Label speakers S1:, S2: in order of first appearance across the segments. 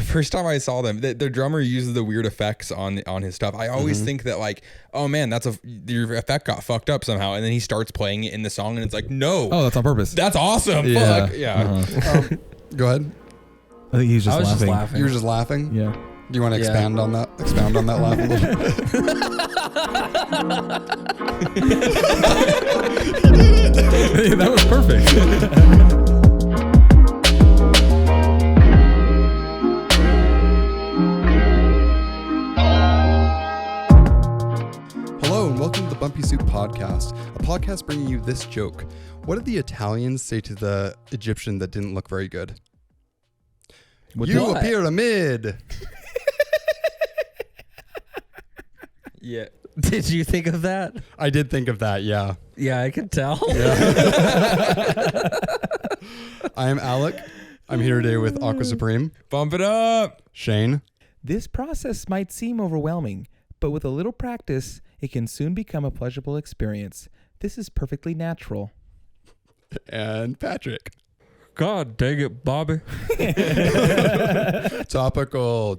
S1: first time I saw them, the drummer uses the weird effects on his stuff. I always think that like, oh man, your effect got fucked up somehow, and then he starts playing it in the song, and it's like, no,
S2: that's on purpose.
S1: That's awesome.
S2: Yeah.
S1: Fuck yeah.
S3: Go ahead.
S2: I think he's just laughing.
S4: Just laughing.
S3: You were just laughing.
S2: Yeah.
S3: Do you want to expound on that? Expound on that laugh a little bit.
S2: That was perfect.
S3: Hello and welcome to the Bumpy Soup Podcast, a podcast bringing you this joke. What did the Italians say to the Egyptian that didn't look very good? You a pyramid.
S1: Yeah.
S4: Did you think of that?
S3: I did think of that, yeah.
S4: Yeah, I could tell.
S3: I am Alec. I'm here today with Aqua Supreme.
S1: Bump it up.
S3: Shane.
S2: This process might seem overwhelming, but with a little practice, it can soon become a pleasurable experience. This is perfectly natural.
S3: And Patrick.
S4: God dang it, Bobby.
S3: Topical.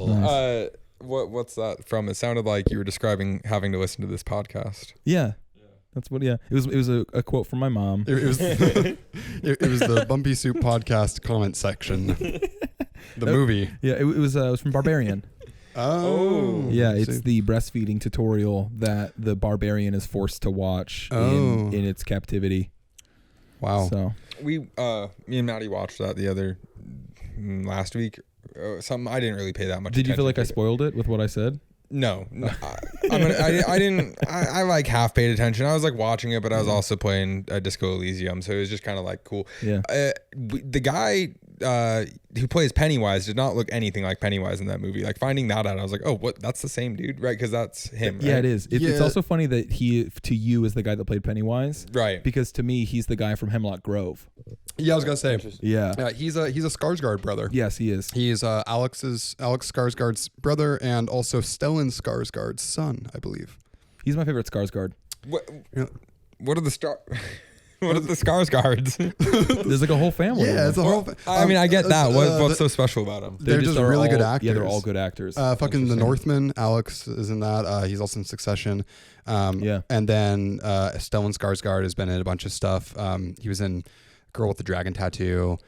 S2: Nice.
S1: What's that from? It sounded like you were describing having to listen to this podcast.
S2: Yeah. That's what. Yeah, it was a quote from my mom.
S3: It was it was the Bumpy Soup Podcast comment section. The movie.
S2: Yeah, it was from Barbarian.
S3: Oh.
S2: Yeah, it's the breastfeeding tutorial that the barbarian is forced to watch in its captivity.
S3: Wow.
S2: So
S1: Me and Maddie watched that last week. Something I didn't really pay that much
S2: did
S1: attention
S2: you feel like
S1: to.
S2: I spoiled it with what I said?
S1: No. I didn't. I like half paid attention. I was like watching it, but I was also playing Disco Elysium, so it was just kind of like cool.
S2: Yeah.
S1: The guy who plays Pennywise did not look anything like Pennywise in that movie. Like finding that out, I was like, oh, what? That's the same dude, right? Because that's him.
S2: Yeah,
S1: right?
S2: it is. It's also funny that he to you is the guy that played Pennywise,
S1: right?
S2: Because to me, he's the guy from Hemlock Grove.
S3: Yeah, I was gonna say.
S2: Yeah.
S3: He's a Skarsgård brother.
S2: Yes, he is.
S3: He's Alex Skarsgård's brother and also Stellan Skarsgård's son, I believe.
S2: He's my favorite Skarsgård.
S1: What are the What are the Skarsgårds?
S2: There's like a whole family.
S3: Yeah, it's a whole.
S1: I mean, I get that. What's so special about them?
S3: They're just really good actors.
S2: Yeah, they're all good actors.
S3: Fucking The Northman. Alex is in that. He's also in Succession.
S2: Yeah.
S3: And then Stellan Skarsgård has been in a bunch of stuff. He was in Girl with the Dragon Tattoo.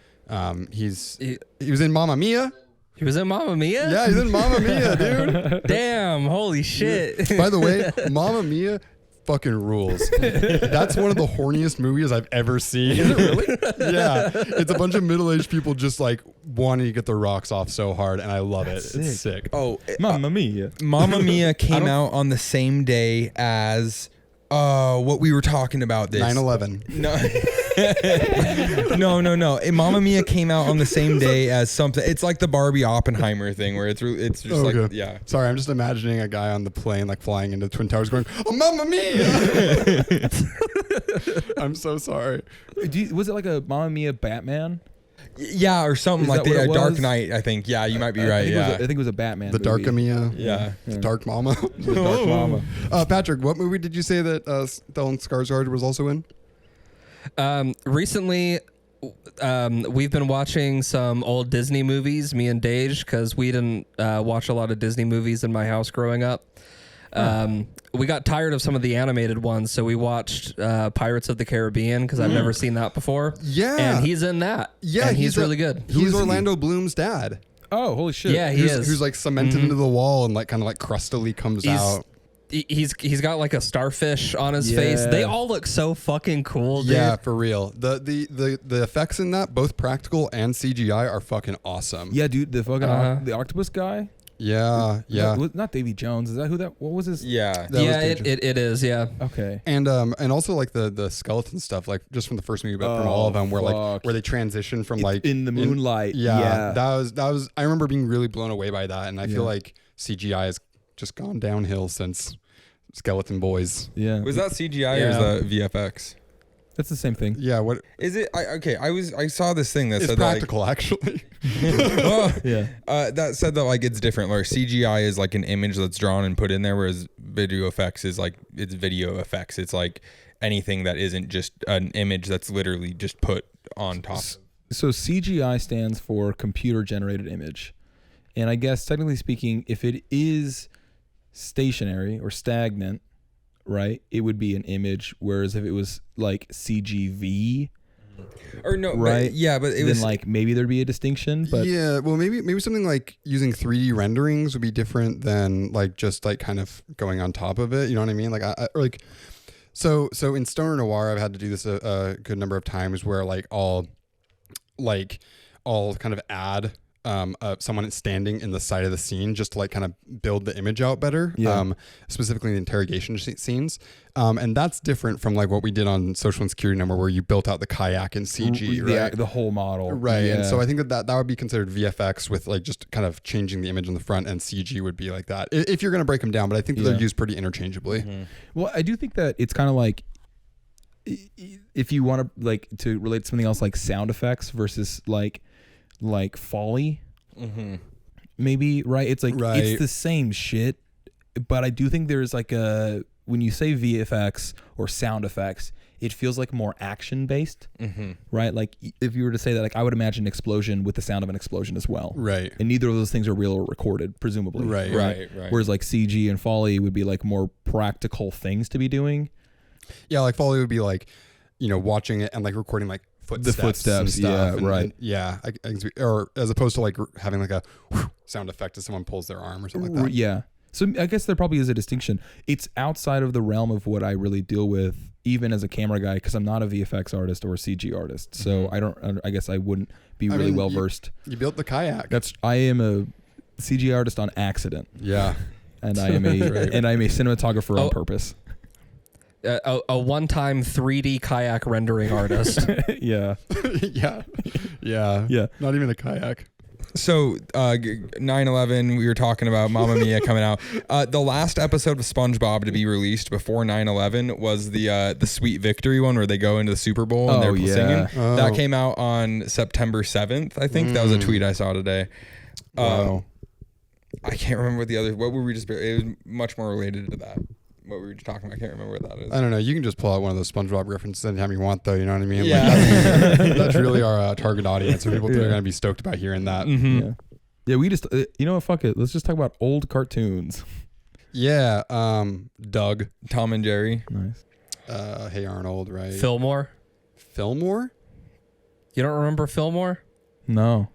S3: He was in Mamma Mia.
S4: He was in Mamma Mia?
S3: Yeah, he's in Mamma Mia, dude.
S4: Damn, holy shit.
S3: By the way, Mamma Mia fucking rules. That's one of the horniest movies I've ever seen. Is it really? Yeah. It's a bunch of middle-aged people just like wanting to get their rocks off so hard, and I love it. It's sick.
S1: Oh,
S2: Mamma Mia.
S1: Mamma Mia came out on the same day as what we were talking about this.
S3: 9/11.
S1: No. No. Mamma Mia came out on the same day as something. It's like the Barbie Oppenheimer thing where it's just
S3: Okay.
S1: like, yeah.
S3: Sorry, I'm just imagining a guy on the plane like flying into the Twin Towers going, "Oh, Mamma Mia!" I'm so sorry.
S2: Was it like a Mamma Mia Batman?
S1: Yeah, or something
S2: Is
S1: like
S2: that what
S1: that.
S2: it
S1: Dark
S2: was?
S1: Knight, I think. Yeah, you might be right.
S2: I think it was a Batman.
S3: The
S2: movie.
S3: Dark Mia.
S1: Yeah.
S3: The Dark Mama.
S2: The Dark Mama.
S3: Patrick, what movie did you say that Stellan Skarsgård was also in?
S4: Recently, we've been watching some old Disney movies, me and Dage, because we didn't watch a lot of Disney movies in my house growing up. We got tired of some of the animated ones, so we watched Pirates of the Caribbean because I've never seen that before.
S3: Yeah.
S4: And he's in that.
S3: Yeah,
S4: and he's really good.
S3: He's Orlando Bloom's dad.
S2: Oh, holy shit.
S4: Yeah, he is.
S3: Who's like cemented into the wall and like kind of like crustily comes out.
S4: He's got like a starfish on his face. They all look so fucking cool, dude.
S3: Yeah, for real. The effects in that, both practical and CGI, are fucking awesome.
S2: Yeah, dude, the fucking the octopus guy.
S3: Yeah.
S2: Not Davy Jones. Is that who that? What was his?
S1: Yeah.
S4: It is. Yeah.
S2: Okay.
S3: And also like the skeleton stuff, like just from the first movie, but from all of them, where they transition from like
S2: in the moonlight.
S3: Yeah. That was. I remember being really blown away by that, and I feel like CGI has just gone downhill since Skeleton Boys.
S2: Yeah.
S1: Was that CGI or was that VFX?
S2: That's the same thing.
S3: Yeah. What
S1: is it? I saw this thing that
S3: it's
S1: said
S3: practical, actually.
S2: Yeah.
S1: That said that like it's different. Like CGI is like an image that's drawn and put in there, whereas video effects is like it's video effects. It's like anything that isn't just an image that's literally just put on top.
S2: So CGI stands for computer generated image. And I guess technically speaking, if it is stationary or stagnant, right, it would be an image. Whereas if it was like CGV,
S1: or no,
S2: right?
S1: but it
S2: then
S1: was
S2: like maybe there'd be a distinction. But
S3: yeah, well, maybe something like using 3D renderings would be different than like just like kind of going on top of it. You know what I mean? Like or like so in Stoner Noir, I've had to do this a good number of times where like I'll kind of add someone standing in the side of the scene just to like kind of build the image out better, specifically the interrogation scenes. And that's different from like what we did on Social Insecurity Number, where you built out the kayak in CG, right?
S2: The whole model.
S3: Right.
S2: Yeah.
S3: And so I think that would be considered VFX with like just kind of changing the image on the front, and CG would be like that if you're going to break them down. But I think that they're used pretty interchangeably.
S2: Mm-hmm. Well, I do think that it's kind of like, if you want to like to relate to something else like sound effects versus like Foley, maybe, right? It's like it's the same shit, but I do think there's like when you say VFX or sound effects, it feels like more action based, right? Like if you were to say that, like I would imagine an explosion with the sound of an explosion as well,
S3: right?
S2: And neither of those things are real or recorded, presumably,
S1: right.
S2: Whereas like CG and Foley would be like more practical things to be doing.
S3: Yeah, like Foley would be like, watching it and like recording like footsteps and stuff. Or as opposed to like having like a sound effect as someone pulls their arm or something like that.
S2: Yeah. So I guess there probably is a distinction. It's outside of the realm of what I really deal with, even as a camera guy, because I'm not a VFX artist or a CG artist. So I guess I wouldn't be really well versed.
S3: You built the kayak.
S2: I am a CG artist on accident.
S3: Yeah.
S2: And I am a cinematographer on purpose.
S4: A one-time 3D kayak rendering artist.
S2: Yeah.
S3: Yeah. Not even a kayak.
S1: So 9/11, we were talking about Mamma Mia coming out. The last episode of SpongeBob to be released before 9/11 was the Sweet Victory one, where they go into the Super Bowl and they're singing. That came out on September 7th, I think. That was a tweet I saw today.
S3: Wow.
S1: I can't remember what were we just. It was much more related to that. What we were just talking about, I can't remember what that is.
S3: I don't know. You can just pull out one of those SpongeBob references anytime you want, though. You know what I mean?
S1: Yeah.
S3: Like, that's really our target audience. So people are going to be stoked about hearing that.
S2: Yeah. We just, you know what? Fuck it. Let's just talk about old cartoons.
S3: Yeah. Doug.
S1: Tom and Jerry.
S2: Nice.
S3: Hey Arnold, right?
S4: Fillmore.
S3: Fillmore?
S4: You don't remember Fillmore?
S2: No.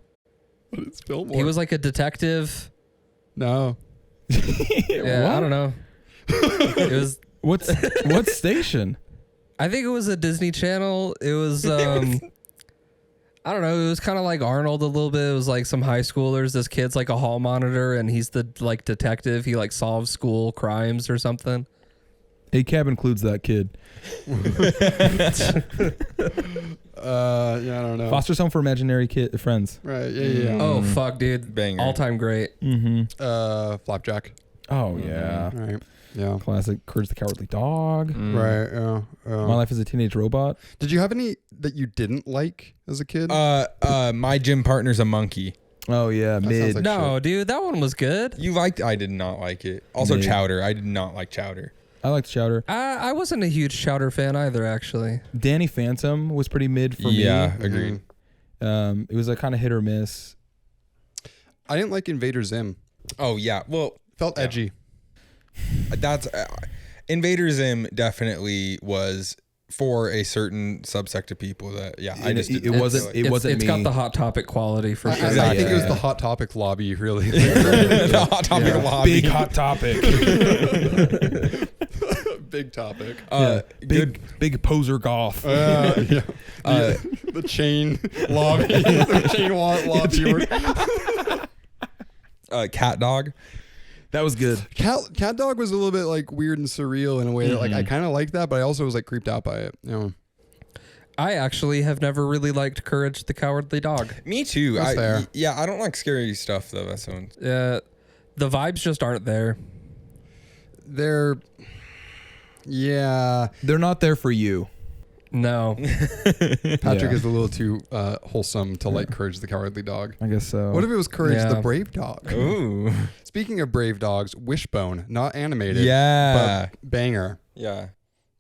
S3: What is Fillmore?
S4: He was like a detective.
S3: No.
S4: Yeah, I don't know. It was
S2: what station?
S4: I think it was a Disney Channel. It was I don't know, it was kind of like Arnold a little bit. It was like some high schoolers. This kid's like a hall monitor and he's the like detective. He like solves school crimes or something.
S2: A-Cab includes that kid.
S3: Yeah, I don't know.
S2: Foster's Home for Imaginary Friends.
S3: Right, yeah.
S4: Oh fuck, dude.
S1: Banger.
S4: All-time great.
S3: Flapjack.
S2: Oh yeah.
S3: Right. Yeah.
S2: Classic Courage the Cowardly Dog.
S3: Right, yeah.
S2: My Life as a Teenage Robot.
S3: Did you have any that you didn't like as a kid?
S1: My gym partner's a monkey.
S2: Oh yeah,
S3: That
S2: Mid.
S3: sounds like
S4: No, dude, that one was good.
S1: I did not like it. Also
S2: Mid.
S1: Chowder. I did not like Chowder.
S2: I liked Chowder.
S4: I wasn't a huge Chowder fan either, actually.
S2: Danny Phantom was pretty mid for me.
S1: Yeah, agreed.
S2: It was a kind of hit or miss.
S3: I didn't like Invader Zim.
S1: Oh yeah. Well,
S3: Felt edgy.
S1: that's Invader Zim definitely was for a certain subsect of people that
S2: It wasn't
S4: It's
S2: me.
S4: got the Hot Topic quality for sure.
S3: I think it was the Hot Topic lobby, really.
S1: the Hot Topic lobby.
S2: Big Hot Topic.
S3: Big topic.
S2: Big poser goth.
S3: The chain lobby. The chain lobby.
S1: Cat Dog.
S2: That was good.
S3: Cat Dog was a little bit like weird and surreal in a way that like I kind of liked that, but I also was like creeped out by it. You know.
S4: I actually have never really liked Courage the Cowardly Dog.
S1: Me too.
S3: That's fair.
S1: Yeah, I don't like scary stuff though. That's one.
S4: The vibes just aren't there.
S3: They're
S2: They're not there for you.
S4: No.
S3: Patrick is a little too wholesome to like Courage the Cowardly Dog.
S2: I guess so.
S3: What if it was Courage
S4: Yeah.
S3: the Brave Dog?
S1: Ooh.
S3: Speaking of brave dogs, Wishbone, not animated.
S1: Yeah.
S3: But banger.
S1: Yeah.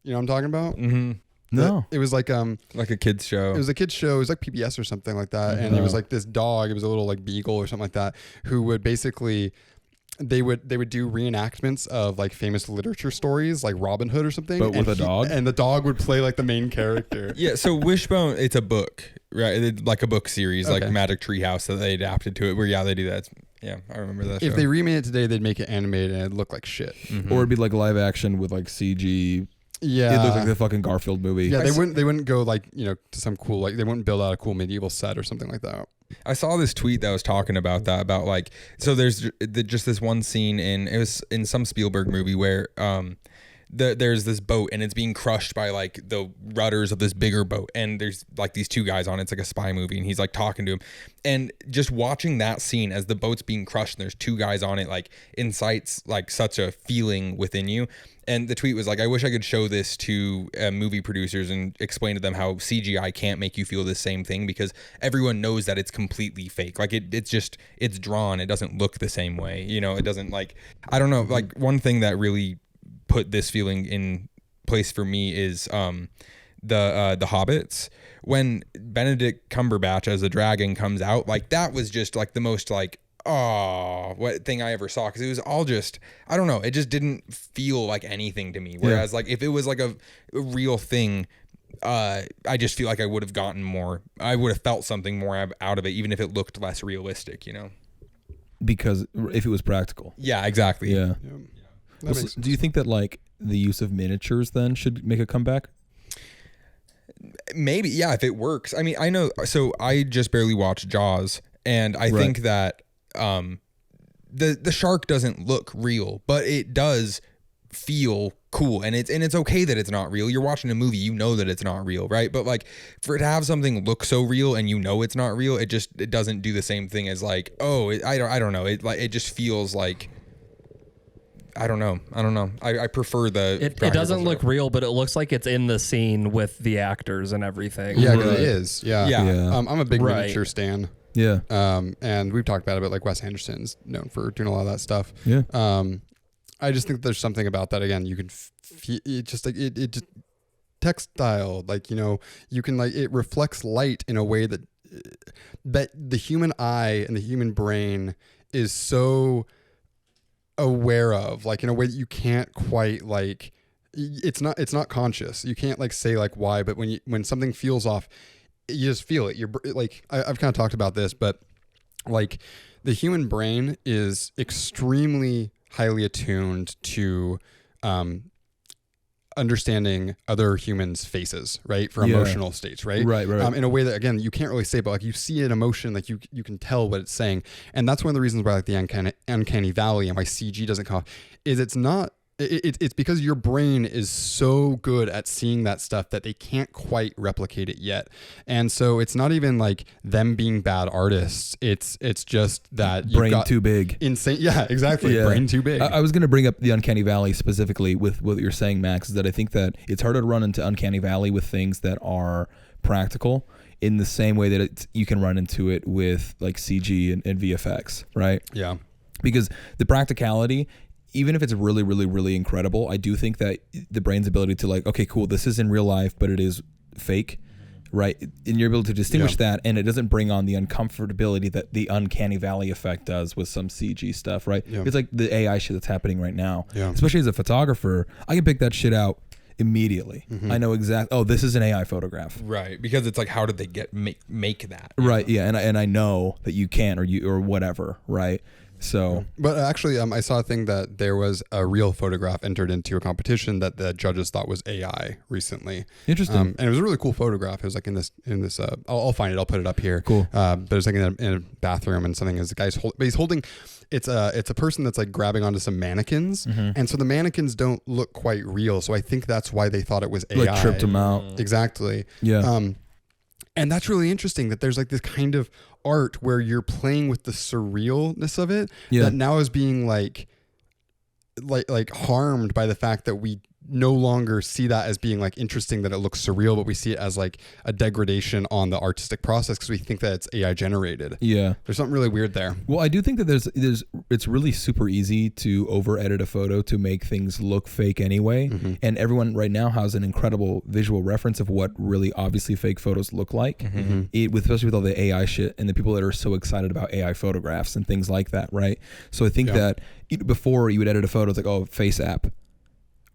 S3: You know what I'm talking about?
S1: Mm-hmm.
S2: No.
S3: It was like
S1: a kid's show.
S3: It was a kid's show. It was like PBS or something like that. And it was like this dog. It was a little like beagle or something like that, who would basically, they would do reenactments of like famous literature stories, like Robin Hood or something.
S2: But with a dog?
S3: And the dog would play like the main character.
S1: Yeah, so Wishbone, it's a book, right? It's like a book series, like Magic Treehouse that they adapted to it. Where they do that. I remember that.
S3: If
S1: show.
S3: they remade it today, they'd make it animated and it'd look like shit.
S2: Or it'd be like live action with like CG.
S3: Yeah,
S2: It looks like the fucking Garfield movie.
S3: Yeah, they wouldn't go like, to some cool, like they wouldn't build out a cool medieval set or something like that.
S1: I saw this tweet that was talking about that, about like, so there's just this one scene it was in some Spielberg movie where there's this boat and it's being crushed by like the rudders of this bigger boat, and there's like these two guys on it. It's like a spy movie, and he's like talking to him, and just watching that scene as the boat's being crushed and there's two guys on it, like incites like such a feeling within you. And the tweet was like, I wish I could show this to movie producers and explain to them how CGI can't make you feel the same thing, because everyone knows that it's completely fake. Like it's drawn. It doesn't look the same way. It doesn't, like, I don't know. Like, one thing that really put this feeling in place for me is the Hobbits. When Benedict Cumberbatch as a dragon comes out, like, that was just like the most like, what thing I ever saw, because it was all just, I don't know, it just didn't feel like anything to me. Whereas like if it was like a real thing, I just feel like I would have gotten more, I would have felt something more out of it, even if it looked less realistic,
S2: Because if it was practical.
S1: Yeah, exactly.
S2: Yeah.
S3: That
S2: So
S3: makes
S2: do you think that like the use of miniatures then should make a comeback?
S1: Maybe, yeah, if it works. I mean, I know, so I just barely watched Jaws, and I think that the shark doesn't look real, but it does feel cool, and it's okay that it's not real. You're watching a movie, you know that it's not real, right? But like, for it to have something look so real and it's not real, it doesn't do the same thing as like, I don't know, it just feels like, I don't know. I prefer the.
S4: It doesn't look real, but it looks like it's in the scene with the actors and everything.
S3: Yeah, because it is. Yeah.
S1: Yeah.
S3: I'm a big miniature stan.
S2: Yeah.
S3: And we've talked about it, but like Wes Anderson's known for doing a lot of that stuff.
S2: Yeah.
S3: I just think there's something about that. Again, you can it just like it just textile, like, you can, like, it reflects light in a way that the human eye and the human brain is so aware of, like, in a way that you can't quite, like, it's not conscious. You can't like say like why, but when something feels off, you just feel it. You're like, I've kind of talked about this, but like the human brain is extremely highly attuned to understanding other humans' faces, right? For emotional states, right?
S2: Right.
S3: In a way that, again, you can't really say, but like you see an emotion, like you can tell what it's saying. And that's one of the reasons why like the uncanny valley and why CG doesn't come off is it's because your brain is so good at seeing that stuff that they can't quite replicate it yet. And so it's not even like them being bad artists. It's just that you've
S2: brain
S3: got
S2: too big.
S3: insane. Yeah, exactly.
S2: Yeah.
S3: Brain too big.
S2: I was going to bring up the uncanny valley specifically with what you're saying, Max, is that I think that it's harder to run into uncanny valley with things that are practical in the same way that you can run into it with like CG and VFX, right?
S3: Yeah.
S2: Because the practicality, even if it's really, really, really incredible, I do think that the brain's ability to like, okay, cool, this is in real life, but it is fake, right? And you're able to distinguish that, and it doesn't bring on the uncomfortability that the uncanny valley effect does with some CG stuff, right?
S3: Yeah.
S2: It's like the AI shit that's happening right now.
S3: Yeah.
S2: Especially as a photographer, I can pick that shit out immediately. I know exactly, oh, this is an AI photograph.
S1: Right, because it's like, how did they make that?
S2: Right, yeah, and I know that you can or whatever, right? So,
S3: But actually, I saw a thing that there was a real photograph entered into a competition that the judges thought was AI recently.
S2: interesting.
S3: And it was a really cool photograph. It was like in this. I'll find it. I'll put it up here.
S2: Cool.
S3: But it was like in a bathroom, and something is the guy's he's holding. It's a person that's like grabbing onto some mannequins, and so the mannequins don't look quite real. So I think that's why they thought it was AI.
S2: Like tripped him out.
S3: Exactly.
S2: Yeah.
S3: And that's really interesting that there's like this kind of art where you're playing with the surrealness of it that now is being like harmed by the fact that we no longer see that as being like interesting, that it looks surreal, but we see it as like a degradation on the artistic process because we think that it's AI generated.
S2: Yeah.
S3: There's something really weird there.
S2: Well, I do think that it's really super easy to over edit a photo to make things look fake anyway.
S3: Mm-hmm.
S2: And everyone right now has an incredible visual reference of what really obviously fake photos look like.
S3: Mm-hmm.
S2: Especially with all the AI shit and the people that are so excited about AI photographs and things like that, right? So I think that before you would edit a photo, it's like, oh, face app.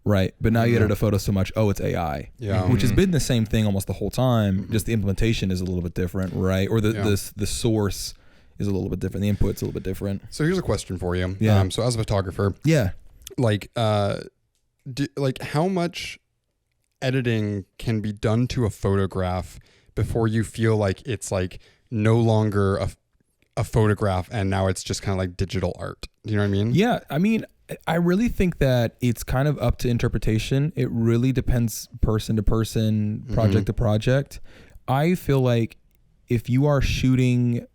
S2: Right. But now you edit a photo so much, oh, it's AI.
S3: Yeah.
S2: Which has been the same thing almost the whole time. Just the implementation is a little bit different, right? Or the source is a little bit different. The input's a little bit different.
S3: So here's a question for you.
S2: Yeah.
S3: So as a photographer, like, like how much editing can be done to a photograph before you feel like it's like no longer a photograph and now it's just kind of like digital art? Do you know what I mean?
S2: Yeah. I mean, I really think that it's kind of up to interpretation. It really depends person to person, project to project. I feel like if you are shooting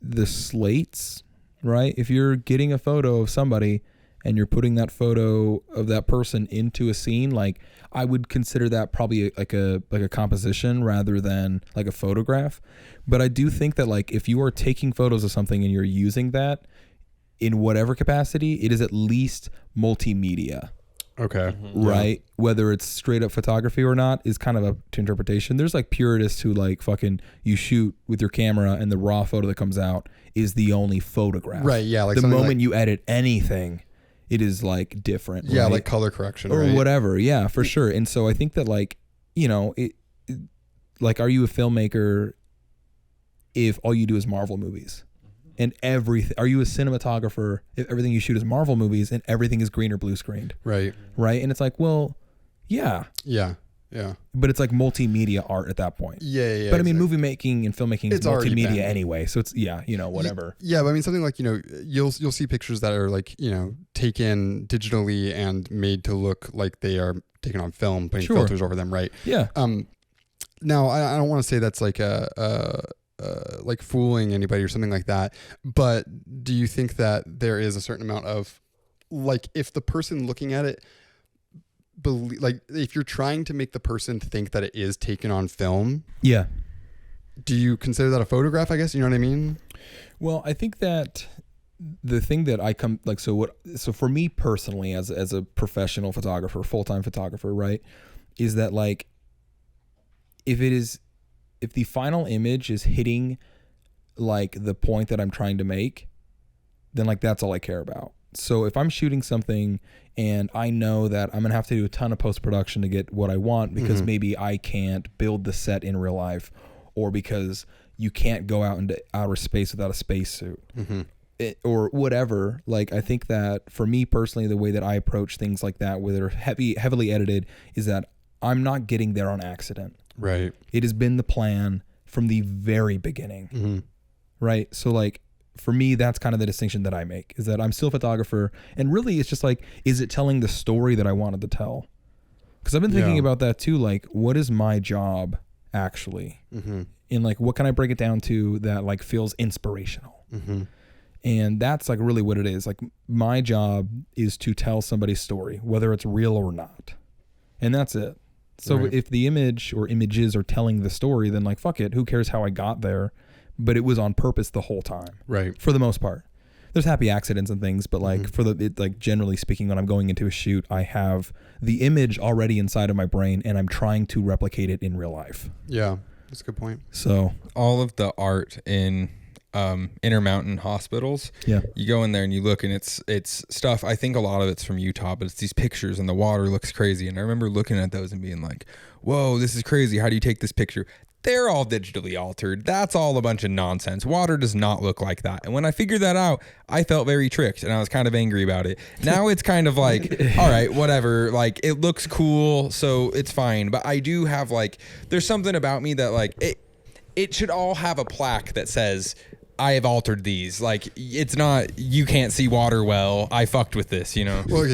S2: the slates, right? If you're getting a photo of somebody and you're putting that photo of that person into a scene, like I would consider that probably like a composition rather than like a photograph. But I do think that like if you are taking photos of something and you're using that in whatever capacity, it is at least multimedia.
S3: Okay.
S2: Right? Whether it's straight up photography or not is kind of up to interpretation. There's like purists who like fucking you shoot with your camera and the raw photo that comes out is the only photograph.
S3: Right. Yeah. Like
S2: the moment
S3: like,
S2: you edit anything, it is like different.
S3: Yeah.
S2: Right?
S3: Like color correction
S2: or
S3: right?
S2: whatever. Yeah, for sure. And so I think that like, you know, like, are you a filmmaker if all you do is Marvel movies? And everything, are you a cinematographer if everything you shoot is Marvel movies and everything is green or blue screened?
S3: Right.
S2: Right. And it's like, well, yeah.
S3: Yeah. Yeah.
S2: But it's like multimedia art at that point.
S3: Yeah.
S2: But I mean, movie making and filmmaking is multimedia
S3: been.
S2: Anyway. So it's, whatever.
S3: Yeah. But I mean, something like, you'll see pictures that are like, taken digitally and made to look like they are taken on film, putting filters over them. Right.
S2: Yeah.
S3: Now I don't want to say that's like like fooling anybody or something like that, but do you think that there is a certain amount of like, if the person looking at it like if you're trying to make the person think that it is taken on film, do you consider that a photograph, I guess? You know what I mean?
S2: Well, I think that the thing that I come like, so for me personally as a professional photographer, full-time photographer, right, is that like if the final image is hitting like the point that I'm trying to make, then like that's all I care about. So if I'm shooting something and I know that I'm going to have to do a ton of post-production to get what I want because maybe I can't build the set in real life, or because you can't go out into outer space without a spacesuit, or whatever. Like, I think that for me personally, the way that I approach things like that, where they're heavily edited, is that I'm not getting there on accident.
S3: Right.
S2: It has been the plan from the very beginning. Right. So like, for me, that's kind of the distinction that I make, is that I'm still a photographer, and really it's just like, is it telling the story that I wanted to tell? Because I've been thinking about that too. Like, what is my job actually? And like, what can I break it down to that like feels inspirational? And that's like really what it is. Like, my job is to tell somebody's story, whether it's real or not. And that's it. So if the image or images are telling the story, then like, fuck it. Who cares how I got there? But it was on purpose the whole time. Right. For the most part. There's happy accidents and things, but like like generally speaking, when I'm going into a shoot, I have the image already inside of my brain and I'm trying to replicate it in real life.
S3: Yeah. That's a good point.
S2: So
S1: all of the art in Intermountain hospitals, you go in there and you look, and it's stuff, I think a lot of it's from Utah, but it's these pictures and the water looks crazy, and I remember looking at those and being like, whoa, this is crazy. How do you take this picture? They're all digitally altered. That's all a bunch of nonsense. Water does not look like that. And when I figured that out, I felt very tricked, and I was kind of angry about it. Now it's kind of like, all right, whatever. Like, it looks cool, so it's fine. But I do have like, there's something about me that like, it should all have a plaque that says, I have altered these. Like, it's not, you can't see water well. I fucked with this, Well,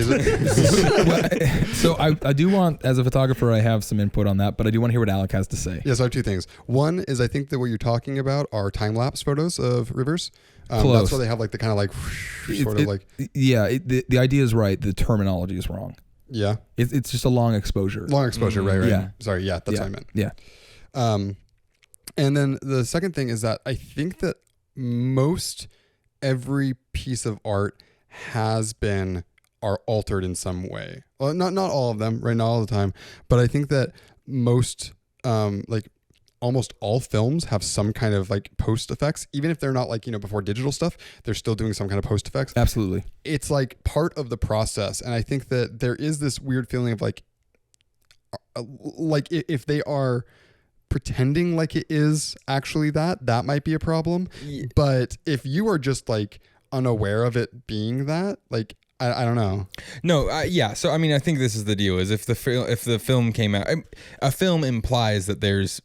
S2: so I do want, as a photographer, I have some input on that, but I do want to hear what Alec has to say.
S3: Yes, I have two things. One is, I think that what you're talking about are time-lapse photos of rivers.
S2: Close.
S3: That's why they have like the kind of like sort of like.
S2: Yeah, the idea is right. The terminology is wrong.
S3: Yeah.
S2: It's just a long exposure.
S3: Long exposure, right.
S2: Yeah.
S3: Sorry, yeah, that's what I meant.
S2: Yeah.
S3: And then the second thing is that I think that most every piece of art has been altered in some way. Well, not all of them, right? Not all the time, but I think that most, like almost all films have some kind of like post effects, even if they're not like, before digital stuff, they're still doing some kind of post effects.
S2: Absolutely.
S3: It's like part of the process. And I think that there is this weird feeling of like if they are pretending like it is actually that might be a problem.
S1: Yeah.
S3: But if you are just like unaware of it being that, like, I don't know.
S1: No, yeah. So I mean, I think this is the deal: is if the film came out, a film implies that there's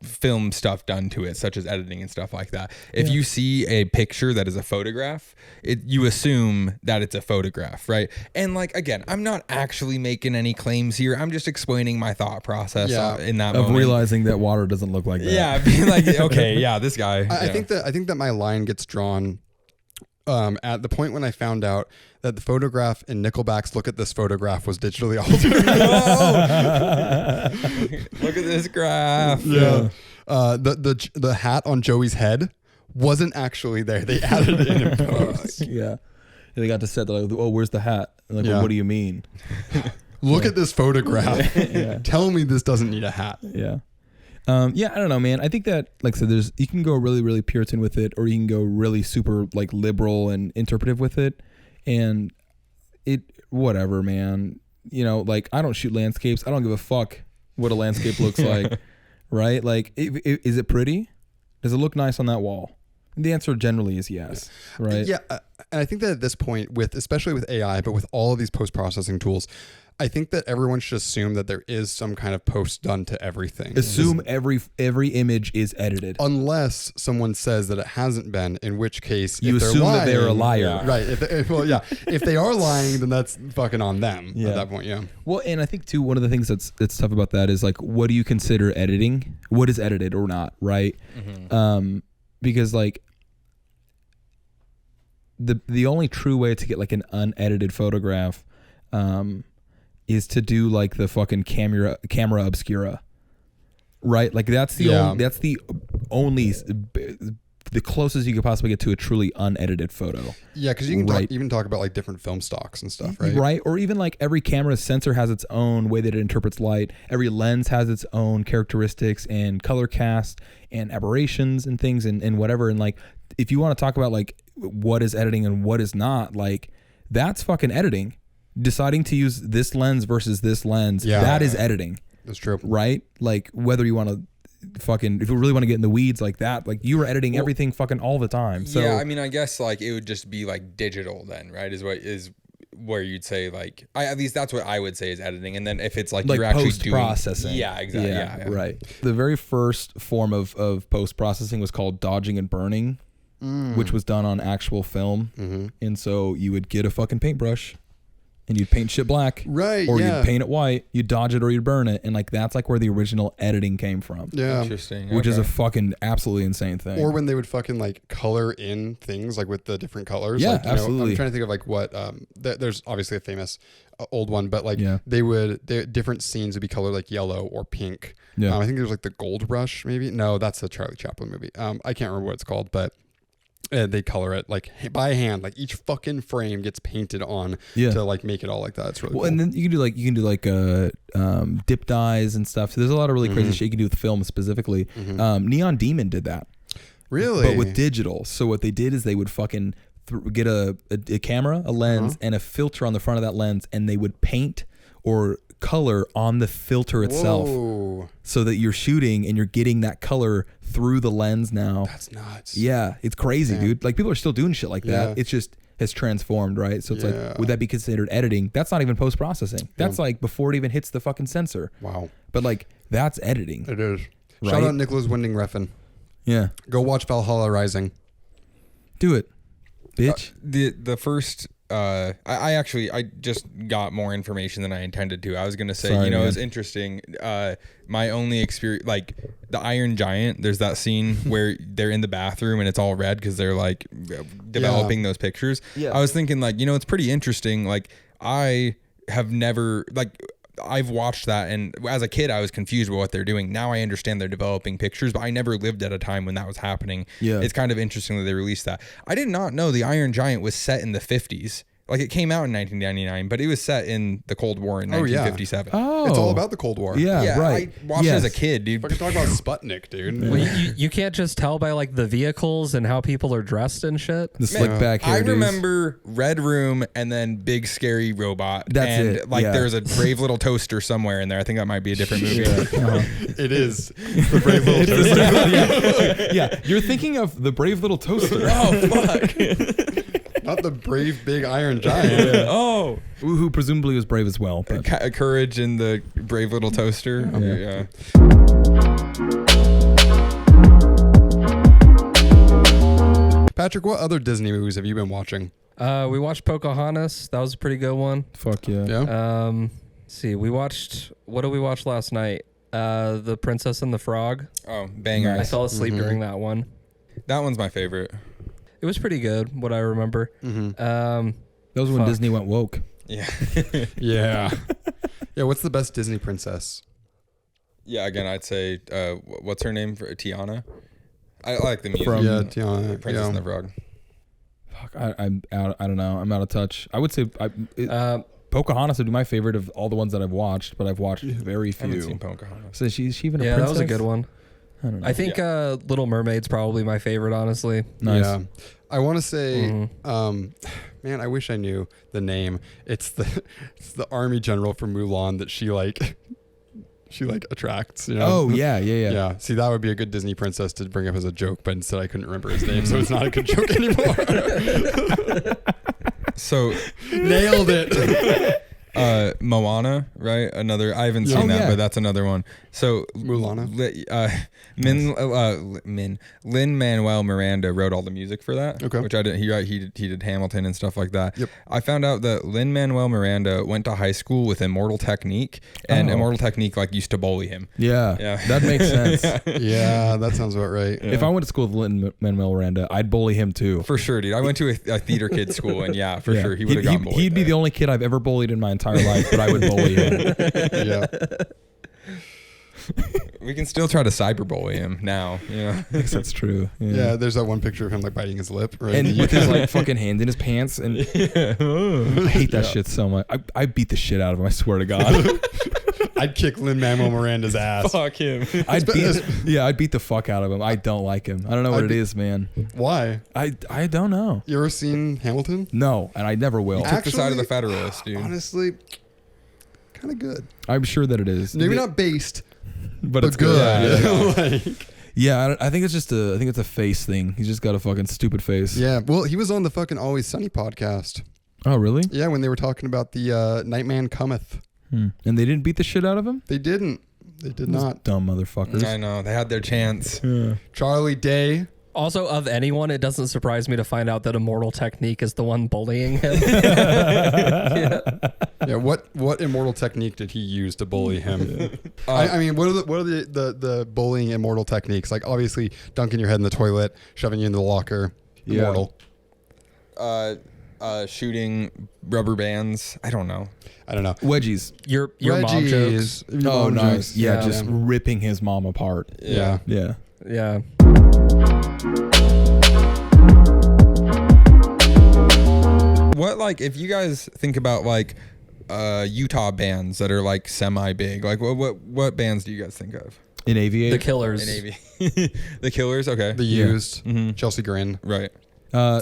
S1: film stuff done to it, such as editing and stuff like that. If you see a picture that is a photograph, you assume that it's a photograph, right? And like, again, I'm not actually making any claims here. I'm just explaining my thought process in that moment.
S2: Of realizing that water doesn't look like that.
S1: Yeah, being like, okay, yeah, this guy.
S3: I think that my line gets drawn at the point when I found out that the photograph in Nickelback's "Look at This Photograph" was digitally altered.
S1: Look at this graph.
S3: Yeah. The hat on Joey's head wasn't actually there. They added it in post.
S2: Yeah. And they got to set that, like, oh, where's the hat? And like,
S3: Yeah.
S2: well, what do you mean?
S3: Look at this photograph.
S2: Yeah.
S3: Tell me this doesn't need a hat.
S2: Yeah. Yeah, I don't know, man. I think that, like I said, you can go really, really Puritan with it, or you can go really super like liberal and interpretive with it. And whatever, man. Like, I don't shoot landscapes. I don't give a fuck what a landscape looks like, right? Like, is it pretty? Does it look nice on that wall? And the answer generally is yes, right?
S3: Yeah, and I think that at this point, especially with AI, but with all of these post-processing tools, I think that everyone should assume that there is some kind of post done to everything.
S2: Assume every image is edited.
S3: Unless someone says that it hasn't been, in which case
S2: You
S3: if they're
S2: assume that
S3: lying,
S2: they're a liar.
S3: right? If they are lying, then that's fucking on them at that point. Yeah.
S2: Well, and I think too, one of the things that's tough about that is like, what do you consider editing? What is edited or not, right? Mm-hmm. Because like the only true way to get like an unedited photograph, is to do like the fucking camera obscura, right? Like that's the only the closest you could possibly get to a truly unedited photo.
S3: Yeah, because you can even talk about like different film stocks and stuff, right?
S2: Right, or even like every camera sensor has its own way that it interprets light. Every lens has its own characteristics and color cast and aberrations and things and whatever. And like, if you want to talk about like what is editing and what is not, like that's fucking editing. Deciding to use this lens versus this lens, that is editing.
S3: That's true.
S2: Right? Like, whether you want to if you really want to get in the weeds like that, like you were editing everything fucking all the time. So
S1: yeah, I mean, I guess like it would just be like digital then, right? Is where you'd say like, at least that's what I would say is editing. And then if it's like you're actually doing
S2: post-processing.
S1: Yeah, exactly. Yeah,
S2: Right. The very first form of post-processing was called dodging and burning, which was done on actual film. Mm-hmm. And so you would get a fucking paintbrush and you'd paint shit black,
S3: right?
S2: Or you'd paint it white, you'd dodge it or you'd burn it, and like that's like where the original editing came from.
S3: Yeah,
S1: interesting.
S2: Which is a fucking absolutely insane thing.
S3: Or when they would fucking like color in things like with the different colors.
S2: Yeah,
S3: like,
S2: absolutely.
S3: I'm trying to think of like what. There's obviously a famous old one, but like different scenes would be colored like yellow or pink. Yeah, I think there's like the Gold Rush, maybe. No, that's a Charlie Chaplin movie. I can't remember what it's called, but. They color it like by hand, like each fucking frame gets painted on to like make it all like that. It's really cool.
S2: And then you can do like dip dyes and stuff. So there's a lot of really crazy shit you can do with film specifically. Neon Demon did that,
S3: really,
S2: but with digital. So what they did is they would fucking get a camera, a lens, and a filter on the front of that lens, and they would paint or color on the filter itself.
S3: Whoa.
S2: So that you're shooting and you're getting that color through the lens now.
S3: That's nuts.
S2: Yeah, it's crazy, dude. Like people are still doing shit like that. It's just has transformed, right? So it's like, would that be considered editing? That's not even post-processing. That's like before it even hits the fucking sensor.
S3: Wow.
S2: But like that's editing.
S3: It is.
S2: Right?
S3: Shout out Nicholas Winding Refn.
S2: Yeah.
S3: Go watch Valhalla Rising.
S2: Do it, bitch.
S1: The first I just got more information than I intended to. I was gonna say, it was interesting. My only experience, like the Iron Giant, there's that scene where they're in the bathroom and it's all red because they're like developing those pictures. Yeah. I was thinking like, it's pretty interesting. Like I have never like. I've watched that, and as a kid, I was confused with what they're doing. Now I understand they're developing pictures, but I never lived at a time when that was happening.
S2: Yeah.
S1: It's kind of interesting that they released that. I did not know the Iron Giant was set in the 50s. Like, it came out in 1999, but it was set in the Cold War in 1957.
S2: Oh,
S3: It's all about the Cold War.
S2: Yeah, right.
S1: I watched it as a kid, dude.
S3: Fucking talk about Sputnik, dude.
S4: Well, you can't just tell by like the vehicles and how people are dressed and shit.
S2: The slick back hairdos.
S1: I remember Red Room and then Big Scary Robot.
S2: That's
S1: and
S2: it,
S1: like
S2: yeah.
S1: there's a Brave Little Toaster somewhere in there. I think that might be a different movie.
S3: It is the Brave Little Toaster.
S2: Yeah, you're thinking of the Brave Little Toaster.
S1: Oh fuck.
S3: Not the brave big Iron Giant.
S1: Oh.
S2: Who presumably was brave as well. But
S1: Courage and the Brave Little Toaster.
S2: Yeah.
S3: Patrick, what other Disney movies have you been watching?
S4: We watched Pocahontas. That was a pretty good one.
S2: fuck yeah.
S3: Yeah.
S4: Let's see, what did we watch last night? The Princess and the Frog.
S1: Oh, banger.
S4: I fell asleep during that one.
S1: That one's my favorite.
S4: It was pretty good, what I remember.
S2: That was when
S4: Fuck.
S2: Disney went woke.
S1: Yeah.
S3: Yeah. Yeah. What's the best Disney princess?
S1: Yeah, again, I'd say, what's her name? Tiana? I like the music.
S2: From-
S3: Yeah, Tiana.
S1: Princess and the Frog.
S2: Fuck, I'm out. I don't know. I'm out of touch. I would say Pocahontas would be my favorite of all the ones that I've watched, but I've watched very
S1: I haven't seen
S2: few.
S1: Pocahontas.
S2: So she's even a
S4: Yeah,
S2: princess?
S4: that was a good one.
S2: I don't know.
S4: I think Little Mermaid's probably my favorite, honestly.
S2: Nice.
S3: Yeah. I want to say, man, I wish I knew the name. It's the army general from Mulan that she attracts. You know?
S2: Oh yeah.
S3: Yeah. See, that would be a good Disney princess to bring up as a joke, but instead I couldn't remember his name, so it's not a good joke anymore.
S1: So,
S3: Nailed it.
S1: Moana, right? Another. I haven't seen
S2: Oh,
S1: that,
S2: yeah.
S1: but that's another one. So
S3: Mulana.
S1: Lin-Manuel Miranda wrote all the music for that.
S3: Okay.
S1: Which I didn't. He did Hamilton and stuff like that.
S3: Yep.
S1: I found out that Lin-Manuel Miranda went to high school with Immortal Technique, and
S2: Oh.
S1: Immortal Technique like used to bully him.
S2: Yeah.
S1: Yeah.
S2: That makes sense.
S3: Yeah, that sounds about right.
S2: If I went to school with Lin-Manuel Miranda, I'd bully him too.
S1: For sure, dude. I went to a theater kid school, and yeah, for
S2: Yeah.
S1: sure, he would have gotten bullied.
S2: He'd be
S1: there.
S2: the only kid I've ever bullied in my entire life, but I would bully him.
S3: Yeah.
S1: We can still try to cyberbully him now. Yeah.
S2: I guess that's true.
S3: Yeah, there's that one picture of him like biting his lip. Right?
S2: And with his like fucking hand in his pants, and I hate that shit so much. I beat the shit out of him. I swear to God.
S3: I'd kick Lin-Manuel Miranda's ass.
S1: Fuck him.
S2: I'd beat the fuck out of him. I don't like him. I don't know what it is, man.
S3: Why?
S2: I don't know.
S3: You ever seen Hamilton?
S2: No, and I never will.
S1: Took the side of the Federalist, dude.
S3: Honestly, kind of good.
S2: I'm sure that it is.
S3: Maybe not based,
S2: but
S3: but
S2: it's
S3: good.
S2: good.
S3: Like,
S2: Yeah, I think it's just I think it's a face thing. He's just got a fucking stupid face.
S3: yeah. Well, he was on the fucking Always Sunny podcast.
S2: Oh, really?
S3: Yeah, when they were talking about the Nightman Cometh.
S2: And they didn't beat the shit out of him?
S3: They didn't. They did not.
S2: Dumb motherfuckers.
S1: I know. They had their chance.
S2: Yeah.
S3: Charlie Day.
S4: Also, of anyone, it doesn't surprise me to find out that Immortal Technique is the one bullying him.
S3: Yeah. What immortal technique did he use to bully him? I mean, what are the bullying immortal techniques? Like obviously dunking your head in the toilet, shoving you into the locker.
S2: Yeah.
S3: Immortal.
S1: Shooting rubber bands. I don't know.
S3: I don't know.
S2: Wedgies.
S4: Your mom jokes.
S2: Oh, nice. Yeah,
S4: Yeah.
S2: just ripping his mom apart.
S3: Yeah.
S2: Yeah.
S4: Yeah.
S1: What, like, if you guys think about like Utah bands that are like semi big, like what bands do you guys think of?
S2: In Aviate.
S4: The Killers.
S1: In AV. The Killers. Okay.
S3: The
S2: Yeah.
S3: Used.
S1: Mhm.
S3: Chelsea Grin.
S1: Right.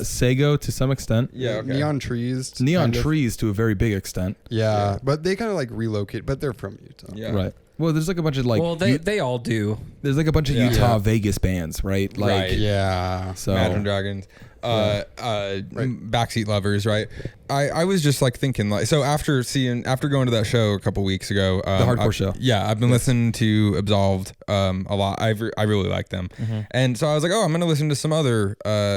S2: Sego to some extent.
S1: Yeah. Okay.
S3: Neon Trees.
S2: Neon
S3: kind of.
S2: Trees to a very big extent.
S3: Yeah, but they kind of like relocate, but they're from Utah.
S1: Yeah.
S2: Right. Well, there's like a bunch of like
S4: well, they all do.
S2: there's like a bunch of
S1: Yeah.
S2: Utah
S3: Yeah.
S2: Vegas bands, right? Like
S1: Right.
S3: Yeah.
S2: so
S1: Imagine Dragons. Backseat Lovers, right? I was just like thinking, like, so after going to that show a couple weeks ago,
S2: the hardcore show.
S1: Yeah, I've been listening to Absolved a lot. I really like them, and so I was like, oh, I'm gonna listen to some other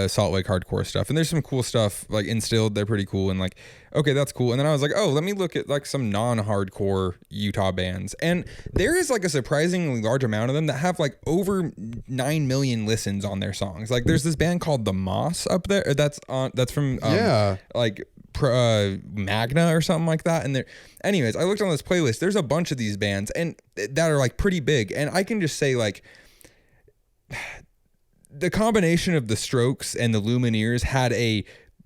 S1: Salt Lake hardcore stuff, and there's some cool stuff like Instilled. They're pretty cool, and like, okay, that's cool. And then I was like, oh, let me look at like some non-hardcore Utah bands, and there is like a surprisingly large amount of them that have like over 9 million listens on their songs. Like, there's this band called The Moss up there. That's from
S3: Yeah.
S1: like Magna or something like that. And there, anyways, I looked on this playlist. There's a bunch of these bands and that are like pretty big. And I can just say like the combination of the Strokes and the Lumineers had a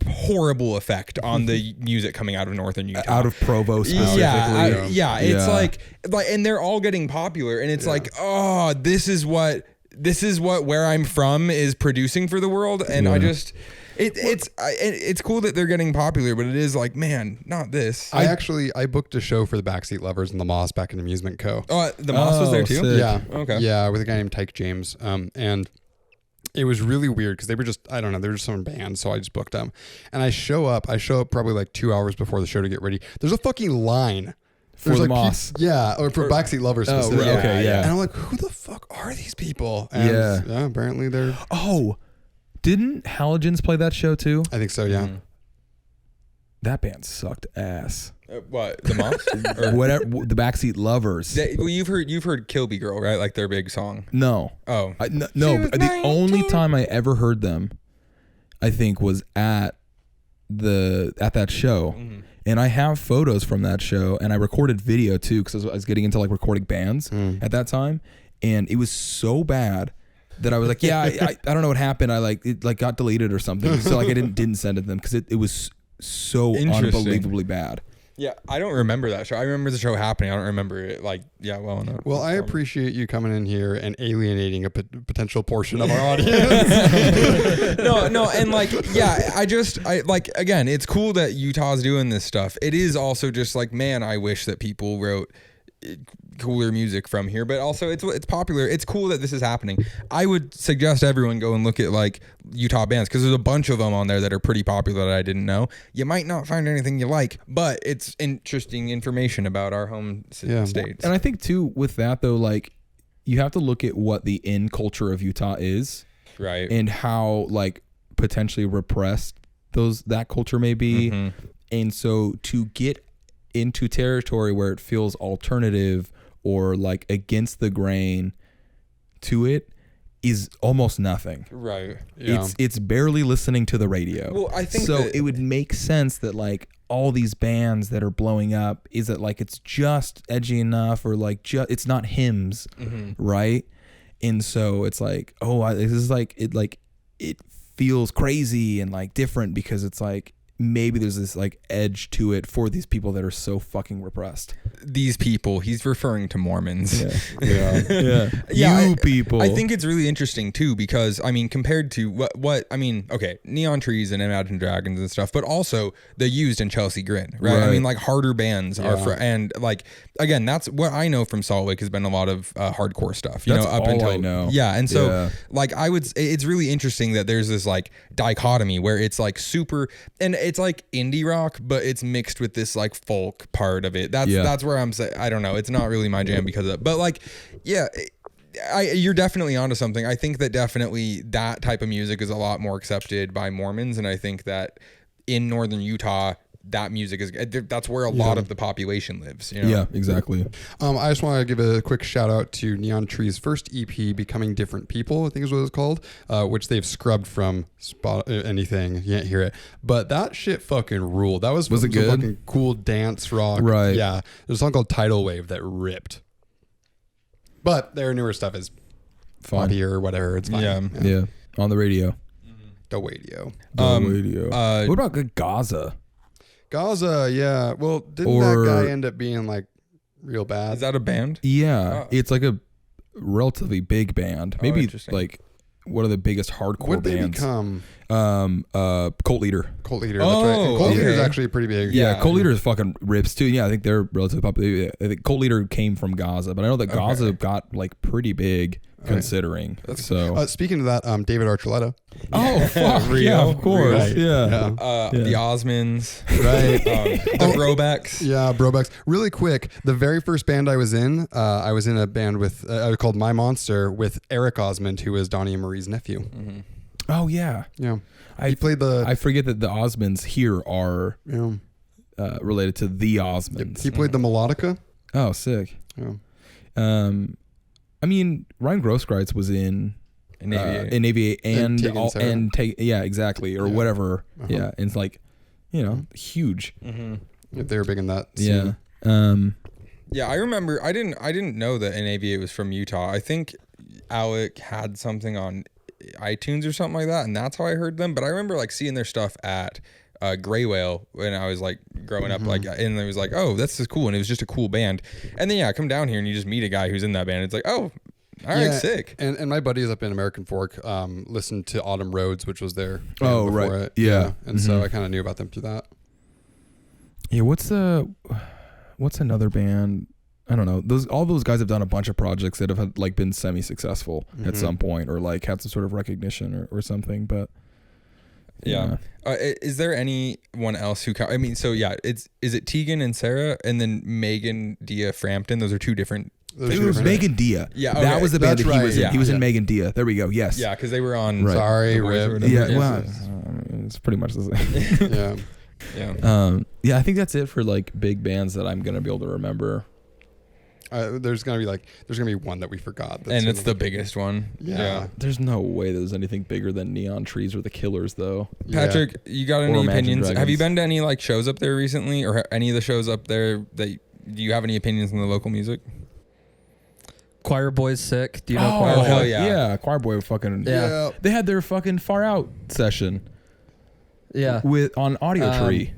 S1: horrible effect on the music coming out of Northern Utah,
S2: out of Provo specifically.
S1: It's like, and they're all getting popular, and it's like, oh, this is what where I'm from is producing for the world, and I just. It's cool that they're getting popular, but it is like, man, not this.
S3: I booked a show for the Backseat Lovers and the Moss back in Amusement Co.
S1: Oh, the Moss was there too?
S2: Sick.
S3: Yeah.
S1: Okay.
S3: Yeah, with a guy named Tyke James. And it was really weird because they were just, I don't know, they were just some band, so I just booked them. And I show up probably like 2 hours before the show to get ready. There's a fucking line.
S2: For the
S3: like
S2: Moss.
S3: or for Backseat Lovers specifically.
S2: okay, yeah.
S3: And I'm like, who the fuck are these people? And yeah, apparently they're...
S2: Oh, didn't Halogens play that show too?
S3: I think so, yeah.
S2: That band sucked ass.
S1: What, the Moss? Or
S2: Whatever, the Backseat Lovers.
S1: well, you've heard "Kilby Girl," right? Like their big song.
S2: No.
S1: Oh,
S2: No. But the only time I ever heard them, I think, was at that show, and I have photos from that show, and I recorded video too because I was getting into like recording bands at that time, and it was so bad that I was like, yeah, I don't know what happened. It like got deleted or something, so like I didn't send it to them because it was so unbelievably bad.
S1: yeah. I don't remember that show. I remember the show happening. I don't remember it well enough.
S3: Well, I appreciate you coming in here and alienating a potential portion of our audience.
S1: no, and like, yeah, I like, again, it's cool that Utah's doing this stuff. It is also just like, man, I wish that people wrote cooler music from here, but also it's popular. It's cool that this is happening. I would suggest everyone go and look at like Utah bands because there's a bunch of them on there that are pretty popular that I didn't know. You might not find anything you like, but it's interesting information about our home states.
S2: And I think too with that though, like you have to look at what the in culture of Utah is,
S1: right,
S2: and how like potentially repressed that culture may be, and so to get into territory where it feels alternative or like against the grain to it is almost nothing.
S1: Right.
S3: Yeah.
S2: It's barely listening to the radio.
S1: Well, I think
S2: so
S1: that
S2: it would make sense that like all these bands that are blowing up is that like it's just edgy enough or like it's not hymns, right? And so it's like, this is like it feels crazy and like different because it's like maybe there's this like edge to it for these people that are so fucking repressed.
S1: These people, he's referring to Mormons.
S2: You people.
S1: I think it's really interesting too because I mean, compared to what I mean, okay, Neon Trees and Imagine Dragons and stuff, but also the Used and Chelsea Grin, right? I mean, like harder bands are and like again, that's what I know from Salt Lake has been a lot of hardcore stuff. You
S2: That's
S1: know, up
S2: all
S1: until
S2: I know.
S1: yeah, and so like it's really interesting that there's this like dichotomy where it's like super and it's like indie rock, but it's mixed with this like folk part of it. That's where I'm saying I don't know. It's not really my jam because of that. But like, yeah, you're definitely onto something. I think that definitely that type of music is a lot more accepted by Mormons, and I think that in northern Utah, that music that's where a lot of the population lives. You know?
S2: Yeah, exactly.
S3: I just want to give a quick shout out to Neon Tree's first EP, Becoming Different People, I think is what it's called, which they've scrubbed from anything. You can't hear it. But that shit fucking ruled. That was
S2: it good?
S3: Fucking cool dance rock.
S2: Right.
S3: Yeah. There's a song called Tidal Wave that ripped. But their newer stuff is
S2: Fine.
S3: poppy or whatever. It's fine.
S2: Yeah. On the radio.
S3: The radio.
S2: What about Gaza?
S3: Gaza, yeah. Well, didn't that guy end up being like real bad?
S1: Is that a band?
S2: Yeah, it's like a relatively big band. Maybe
S1: interesting.
S2: like one of the biggest hardcore
S3: What did they
S2: bands.
S3: become?
S2: Cult Leader.
S3: Cult Leader. That's right. And Cult Leader is actually pretty big.
S2: Yeah, Cult Leader is fucking rips too. Yeah, I think they're relatively popular. I think Cult Leader came from Gaza, but I know that Gaza got like pretty big considering. So
S3: speaking of that, David Archuleta.
S2: oh fuck yeah, of course.
S3: Right.
S2: Yeah.
S1: The Osmonds,
S3: Right.
S1: the Brobecks.
S3: Yeah, Brobecks. Really quick, the very first band I was in a band with called My Monster with Eric Osmond, who was Donnie and Marie's nephew.
S2: Oh yeah.
S3: Yeah. He played the.
S2: I forget that the Osmonds here are related to the Osmonds.
S3: He played the melodica.
S2: Oh, sick.
S3: Yeah.
S2: I mean, Ryan Grosskreutz was in Aviate
S3: And
S2: yeah, exactly, or whatever. Yeah, and it's like, huge.
S3: If they were big in that scene.
S2: Yeah.
S1: Yeah, I remember. I didn't know that NAVA was from Utah. I think Alec had something on iTunes or something like that, and that's how I heard them. But I remember like seeing their stuff at Gray Whale when I was like growing up, like, and it was like, oh, that's just cool, and it was just a cool band. And then I come down here and you just meet a guy who's in that band. It's like, oh, all right, sick.
S3: And my buddies up in American Fork listened to Autumn Roads, which was their band
S2: Oh,
S3: before
S2: right.
S3: it.
S2: Yeah.
S3: And so I kind of knew about them through that.
S2: Yeah, what's another band? I don't know. All those guys have done a bunch of projects that have had, like been semi-successful at some point, or like had some sort of recognition or something. But
S1: yeah. Is there anyone else who? I mean, so yeah, is it Tegan and Sarah, and then Megan Dia Frampton? Those are two different.
S2: it was Megan Dia.
S1: Yeah,
S2: that was the band
S3: That's
S2: that he was in.
S3: right.
S2: He was
S3: Yeah.
S2: in Megan Dia. There we go. Yes.
S1: Yeah, because they were on.
S2: Right.
S3: Sorry,
S1: The Boys or
S3: Rip.
S1: whatever.
S2: Yeah. Well, it's pretty much the same.
S3: Yeah.
S1: Yeah.
S2: Yeah, I think that's it for like big bands that I'm gonna be able to remember.
S3: There's gonna be one that we forgot,
S1: And it's the biggest one.
S3: Yeah.
S2: There's no way there's anything bigger than Neon Trees or the Killers, though.
S1: Patrick, you got
S2: Or
S1: any
S2: Imagine
S1: opinions? Have you
S2: Dragons.
S1: been to any like shows up there recently, or any of the shows up there that? Do you have any opinions on the local music?
S4: Choir Boy's sick. Do you know
S2: Oh,
S4: Choir Boy?
S1: hell yeah.
S2: Yeah, Choir Boy fucking.
S4: Yeah.
S2: They had their fucking Far Out session
S4: Yeah.
S2: on Audio Tree.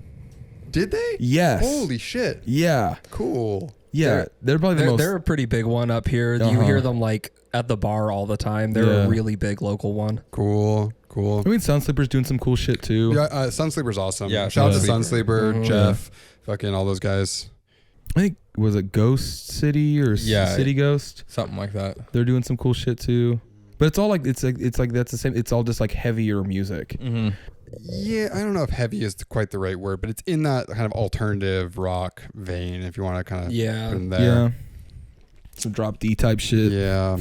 S3: Did they?
S2: Yes.
S3: Holy shit.
S2: Yeah.
S3: Cool.
S2: Yeah. They're probably the most.
S4: They're a pretty big one up here. You
S2: Uh-huh.
S4: hear them like at the bar all the time. They're
S2: Yeah.
S4: a really big local one.
S3: Cool.
S2: I mean, Sunsleeper's doing some cool shit too.
S3: Yeah, Sunsleeper's awesome.
S1: Yeah,
S3: Shout out to
S1: Sunsleeper.
S3: Sunsleeper, Jeff, fucking all those guys.
S2: I think was it Ghost City or
S1: Yeah.
S2: City Ghost?
S1: Something like that.
S2: They're doing some cool shit too. But it's all like it's like that's the same. It's all just like heavier music.
S1: Mm-hmm.
S3: Yeah, I don't know if heavy is quite the right word, but it's in that kind of alternative rock vein, if you want to kind of
S4: Yeah.
S3: put in there.
S2: Yeah. Some drop D type shit.
S3: Yeah.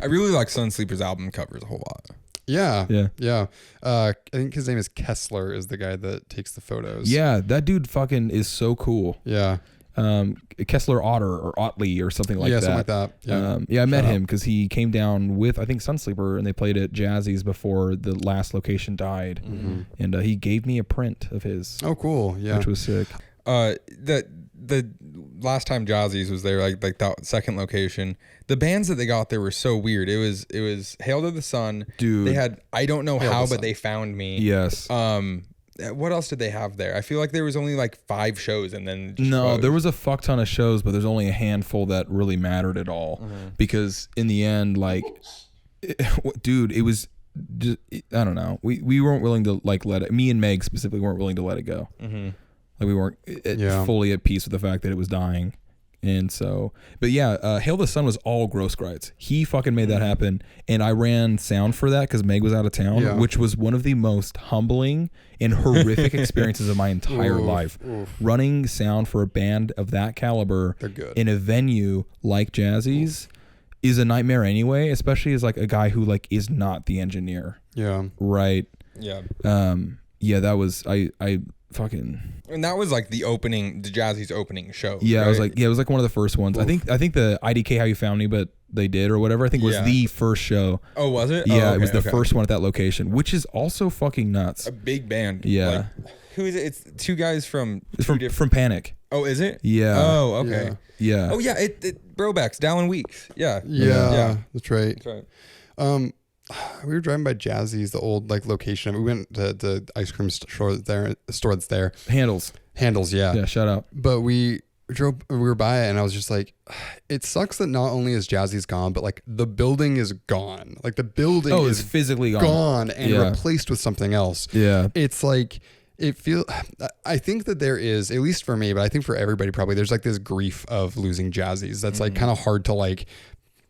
S1: I really like Sunsleeper's album covers a whole lot.
S3: Yeah.
S2: Yeah.
S3: Yeah. I think his name is Kessler, is the guy that takes the photos.
S2: Yeah, that dude fucking is so cool.
S3: Yeah.
S2: Kessler Otter or Otley or something like
S3: Yeah,
S2: that.
S3: something like that. Yeah.
S2: I met
S3: Shout
S2: him because he came down with I think Sunsleeper and they played at Jazzy's before the last location died, and he gave me a print of his,
S3: Oh, cool. Yeah.
S2: which was sick.
S1: The last time Jazzy's was there, like that second location, the bands that they got there were so weird. It was Hail to the Sun.
S2: Dude.
S1: They had, I don't know
S3: Hail to
S1: how,
S3: the
S1: but
S3: Sun.
S1: they found me.
S2: Yes.
S1: What else did they have there? I feel like there was only like 5 shows and then just
S2: No,
S1: closed.
S2: there was a fuck ton of shows, but there's only a handful that really mattered at all. Because in the end, like, dude, it was just, I don't know. We weren't willing to like let it. Me and Meg specifically weren't willing to let it go. Like we weren't fully at peace with the fact that it was dying. And so, but yeah, Hail the Sun was all Grosskreutz. He fucking made that happen. And I ran sound for that because Meg was out of town,
S3: Yeah.
S2: which was one of the most humbling and horrific experiences of my entire life. Running sound for a band of that caliber
S3: They're good.
S2: in a venue like Jazzy's is a nightmare anyway, especially as like a guy who like is not the engineer.
S3: Yeah.
S2: Right.
S1: Yeah.
S2: Yeah, that was, I fucking,
S1: And that was like the Jazzy's opening show.
S2: yeah,
S1: right?
S2: it was like one of the first ones. I think the IDK How You Found Me, but they did or whatever. I think was
S1: Yeah.
S2: the first show.
S1: Oh, was it?
S2: Yeah,
S1: Oh,
S2: it was
S1: okay,
S2: the first one at that location, which is also fucking nuts.
S1: A big band.
S2: Yeah.
S1: Like, who is it? It's 2 guys from
S2: It's
S1: two
S2: from Panic.
S1: Oh, is it?
S2: Yeah.
S1: Oh, okay.
S3: Yeah.
S2: Yeah.
S1: Oh, yeah. It Brobeck's Dallin Weeks. Yeah.
S3: Yeah. That's right.
S1: That's right.
S3: We were driving by Jazzy's, the old like location. We went to the ice cream store that's there.
S2: Handles.
S3: Handles, yeah.
S2: Yeah, shout out.
S3: But we were by it, and I was just like, it sucks that not only is Jazzy's gone, but like the building is gone. Like the building
S2: Oh, it's
S3: is
S2: physically
S3: gone and
S2: Yeah.
S3: replaced with something else.
S2: Yeah.
S3: It's like I think that there is, at least for me, but I think for everybody probably, there's like this grief of losing Jazzy's that's like kind of hard to like,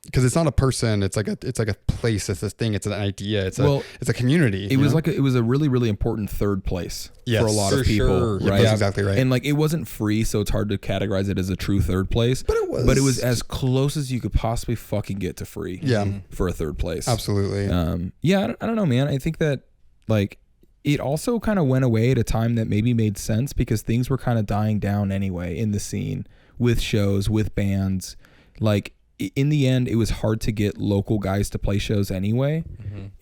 S3: because it's not a person, it's like a place, it's this thing, it's an idea, it's a community.
S2: It was it was a really, really important third place
S3: Yes,
S2: for a lot
S1: for
S2: of people.
S1: sure.
S2: Right.
S3: That's exactly right.
S2: And like it wasn't free, so it's hard to categorize it as a true third place.
S3: But it was.
S2: But it was as close as you could possibly fucking get to free.
S3: Yeah.
S2: For a third place.
S3: Absolutely.
S2: Yeah, I don't know, man. I think that like it also kind of went away at a time that maybe made sense because things were kind of dying down anyway in the scene with shows, with bands. Like in the end, it was hard to get local guys to play shows anyway.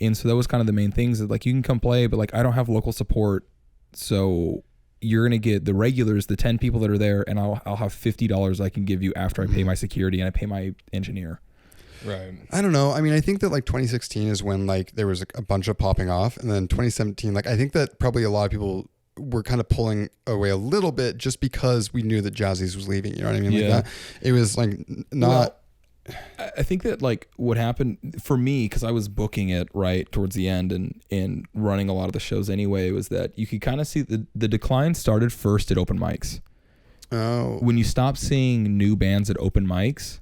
S2: And so that was kind of the main things that like you can come play, but like I don't have local support. So you're gonna get the regulars, the 10 people that are there, and I'll have $50 I can give you after I pay my security and I pay my engineer.
S1: Right.
S3: I don't know. I mean, I think that like 2016 is when like there was a bunch of popping off, and then 2017, like I think that probably a lot of people were kind of pulling away a little bit just because we knew that Jazzy's was leaving. You know what I mean? Like that. It was like not.
S2: Well, I think that like what happened for me, because I was booking it right towards the end and running a lot of the shows anyway, was that you could kind of see the decline started first at open mics.
S3: Oh.
S2: When you stopped seeing new bands at open mics,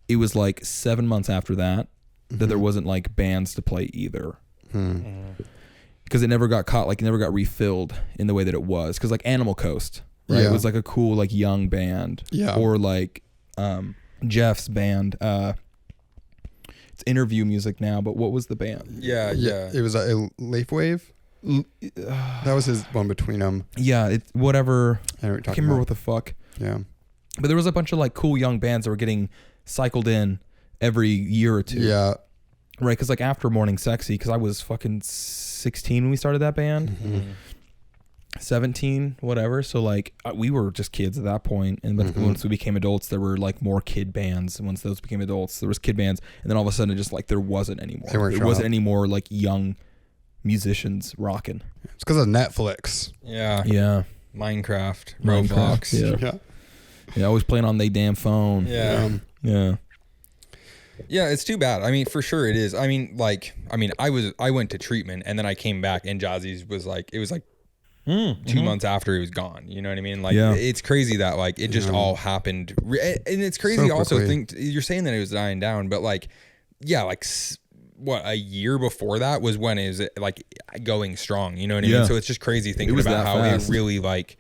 S2: it was like 7 months after that there wasn't like bands to play either. Because it never got caught, like it never got refilled in the way that it was. Because like Animal Coast, right?
S3: Yeah.
S2: It was like a cool like young band.
S3: Yeah.
S2: Or like Jeff's band. It's interview music now, but what was the band?
S1: Yeah.
S3: It was a Leaf Wave. That was his one between them.
S2: Yeah, it whatever.
S3: I
S2: I can't remember what the fuck.
S3: Yeah.
S2: But there was a bunch of like cool young bands that were getting cycled in every year or two.
S3: Yeah.
S2: Right, because like after Morning Sexy, because I was fucking 16 when we started that band. 17, whatever. So like we were just kids at that point, and but once we became adults, there were like more kid bands. And once those became adults, there was kid bands, and then all of a sudden, it just like there wasn't anymore. There wasn't any more like young musicians rocking.
S3: It's because of Netflix.
S1: Yeah.
S2: Yeah,
S1: Minecraft, Roblox.
S2: Yeah, yeah. Always playing on they damn phone.
S1: Yeah.
S2: Yeah.
S1: Yeah, it's too bad. I mean, for sure it is. I mean, I went to treatment and then I came back and Jazzy's was like, it was like 2 months after he was gone. You know what I mean? Like, it's crazy that like it just all happened. And it's crazy
S3: So
S1: also
S3: quickly.
S1: you're saying that it was dying down, but like, yeah, like what, a year before that was when it was like going strong. You know what I mean? So it's just crazy thinking
S2: was
S1: about
S2: that
S1: how
S2: fast.
S1: it really like,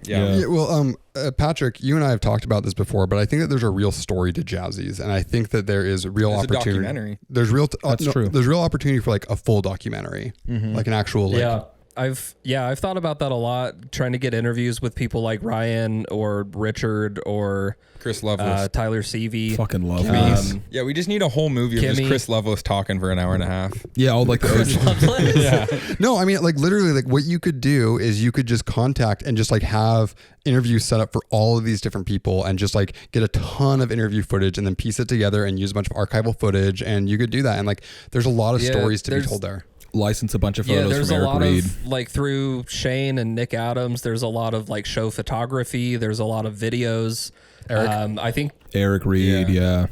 S3: Yeah, well, Patrick, you and I have talked about this before, but I think that there's a real story to Jazzy's, and I think that there is a real
S1: There's a
S3: opportunity.
S1: documentary.
S3: There's real.
S2: That's true.
S3: There's real opportunity for like a full documentary, like an actual. Like,
S4: I've thought about that a lot, trying to get interviews with people like Ryan or Richard or
S1: Chris Loveless.
S4: Tyler Seavey.
S2: Fucking love
S1: Kimmy. Yeah, we just need a whole movie of just
S4: Kimmy.
S1: Chris Loveless talking for an hour and a half.
S2: Yeah, all like the
S3: No, I mean, like literally, like what you could do is you could just contact and just like have interviews set up for all of these different people and just like get a ton of interview footage and then piece it together and use a bunch of archival footage, and you could do that. And like, there's a lot of stories to be told there.
S2: license a bunch of
S4: Yeah,
S2: photos
S4: there's
S2: from
S4: a
S2: Eric
S4: lot
S2: Reed.
S4: of like through Shane and Nick Adams. There's a lot of like show photography. There's a lot of videos. I think
S2: Eric Reed, yeah.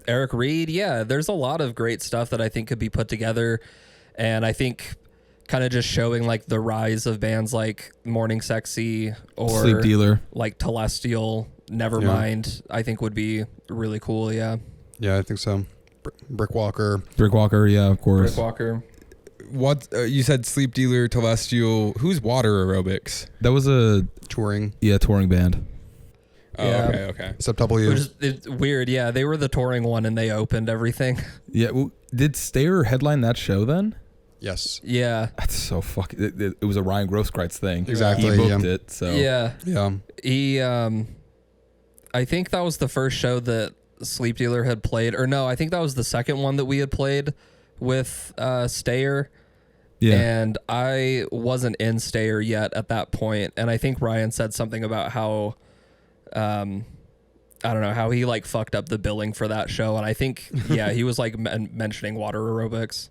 S4: Eric Reed. Yeah, there's a lot of great stuff that I think could be put together, and I think kind of just showing like the rise of bands like Morning Sexy or
S2: Sleep Dealer.
S4: like Telestial, Nevermind. I think would be really cool. Yeah,
S3: Yeah, I think so. Brickwalker.
S2: Brickwalker, yeah, of course.
S4: Brickwalker.
S1: What you said? Sleep Dealer, Telestial. Who's Water Aerobics?
S2: That was a
S3: Touring.
S2: touring band.
S1: Oh,
S4: Yeah.
S1: okay.
S3: Except W.
S4: Which is it's weird. Yeah, they were the touring one and they opened everything.
S2: Yeah, well, did Stayer headline that show then?
S3: Yes.
S4: Yeah.
S2: That's so fucking. It was a Ryan Grosskreutz thing.
S3: Exactly,
S2: He booked
S3: yeah.
S2: it. So
S4: Yeah.
S3: Yeah.
S4: He I think that was the first show that Sleep Dealer had played, or no, I think that was the second one that we had played with Stayer.
S2: yeah.
S4: And I wasn't in Stayer yet at that point, and I think Ryan said something about how I don't know, how he like fucked up the billing for that show, and I think he was like mentioning Water Aerobics.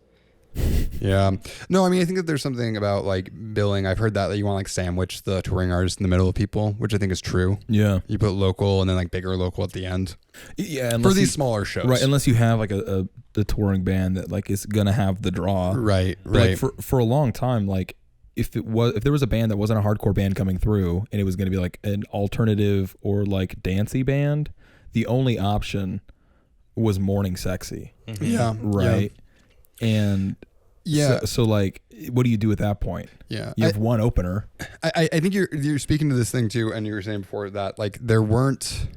S3: Yeah. No, I mean, I think that there's something about like billing. I've heard that you want like sandwich the touring artist in the middle of people, which I think is true.
S2: Yeah.
S3: You put local and then like bigger local at the end
S2: Yeah.
S3: for these smaller shows.
S2: Right, unless you have like a touring band that like is gonna have the draw.
S3: Right.
S2: But, like, for a long time, like if there was a band that wasn't a hardcore band coming through and it was gonna be like an alternative or like dancey band, the only option was Morning Sexy.
S3: Yeah.
S2: Right. And
S3: Yeah.
S2: so like what do you do at that point?
S3: Yeah.
S2: You have one opener.
S3: I think you're speaking to this thing too, and you were saying before that like there weren't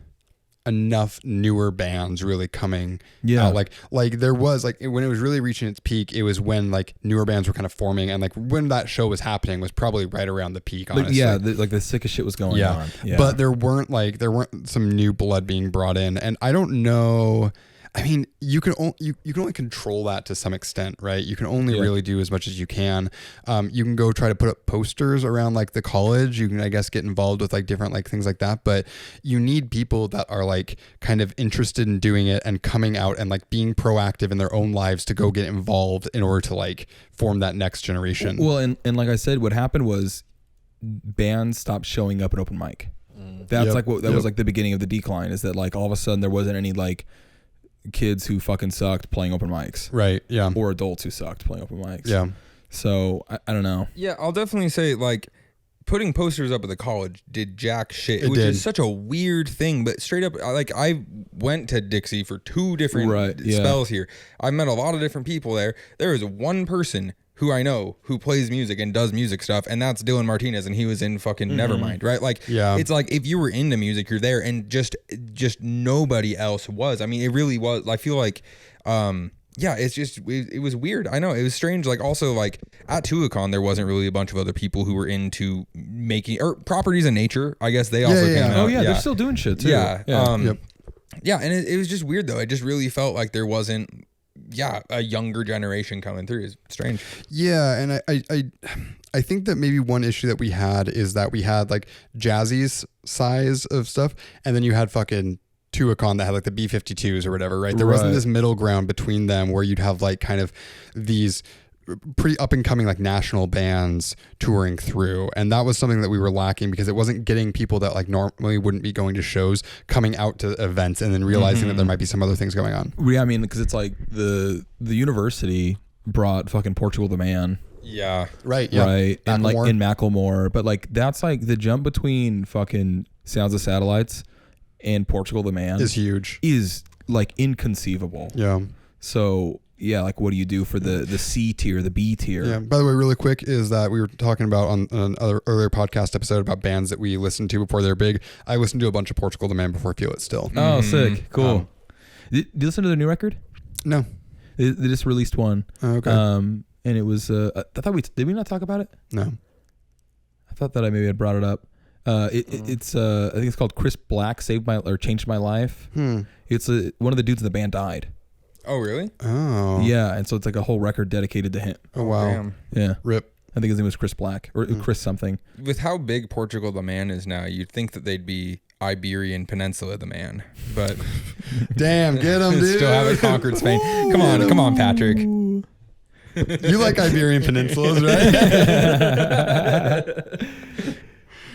S3: enough newer bands really coming out. Like there was like when it was really reaching its peak, it was when like newer bands were kind of forming, and like when that show was happening was probably right around the peak, honestly.
S2: Like the sickest shit was going on. Yeah.
S3: But there weren't some new blood being brought in, and I don't know. I mean, you can only control that to some extent, right? You can only really do as much as you can. You can go try to put up posters around like the college. You can, I guess, get involved with like different like things like that. But you need people that are like kind of interested in doing it and coming out and like being proactive in their own lives to go get involved in order to like form that next generation.
S2: Well, and like I said, what happened was bands stopped showing up at open mic. That's like what that was like the beginning of the decline. Is that like all of a sudden there wasn't any like kids who fucking sucked playing open mics,
S3: Right. Yeah.
S2: or adults who sucked playing open mics.
S3: Yeah.
S2: So I don't know.
S1: Yeah, I'll definitely say like putting posters up at the college did jack shit. It was
S3: did.
S1: just such a weird thing. But straight up, like I went to Dixie for 2 different spells here. I met a lot of different people there. There is one person who I know who plays music and does music stuff, and that's Dylan Martinez, and he was in fucking Nevermind, right? Like, it's like if you were into music, you're there, and just nobody else was. I mean, it really was. I feel like, it's just it was weird. I know it was strange. Like also like at Tuacahn, there wasn't really a bunch of other people who were into making or properties in nature. I guess they also came out.
S2: Oh yeah, they're still doing shit too.
S1: Yeah, and it was just weird though. It just really felt like there wasn't. A younger generation coming through is strange.
S3: Yeah, and I think that maybe one issue that we had is that we had like Jazzy's size of stuff, and then you had fucking Tuacahn that had like the B-52s or whatever, right? There wasn't this middle ground between them where you'd have like kind of these pretty up and coming like national bands touring through, and that was something that we were lacking because it wasn't getting people that like normally wouldn't be going to shows coming out to events and then realizing that there might be some other things going on.
S2: Yeah, I mean, because it's like the university brought fucking Portugal the Man.
S3: Yeah. Right. Yeah.
S2: Right.
S3: Macklemore.
S2: And like in Macklemore, but like that's like the jump between fucking Sounds of Satellites and Portugal the Man
S3: is huge.
S2: Is like inconceivable.
S3: Yeah.
S2: So yeah, like what do you do for the C tier, the B tier?
S3: Yeah. By the way, really quick is that we were talking about on another earlier podcast episode about bands that we listened to before they're big. I listened to a bunch of Portugal the Man before Feel It Still.
S2: Oh, sick. Cool. Did you listen to their new record?
S3: No.
S2: They just released one.
S3: Oh, okay.
S2: And it was I thought did we not talk about it?
S3: No.
S2: I thought that I maybe had brought it up. It's I think it's called Chris Black Changed My Life. It's one of the dudes in the band died.
S1: Oh really?
S3: Oh
S2: yeah, and so it's like a whole record dedicated to him.
S3: Oh wow.
S1: Damn.
S2: Yeah.
S3: Rip.
S2: I think his name was Chris Black or Chris something.
S1: With how big Portugal the Man is now, you'd think that they'd be Iberian Peninsula the Man, but
S3: damn, get him, dude.
S1: Still haven't conquered Spain. Come on, Patrick.
S3: You like Iberian Peninsulas, right?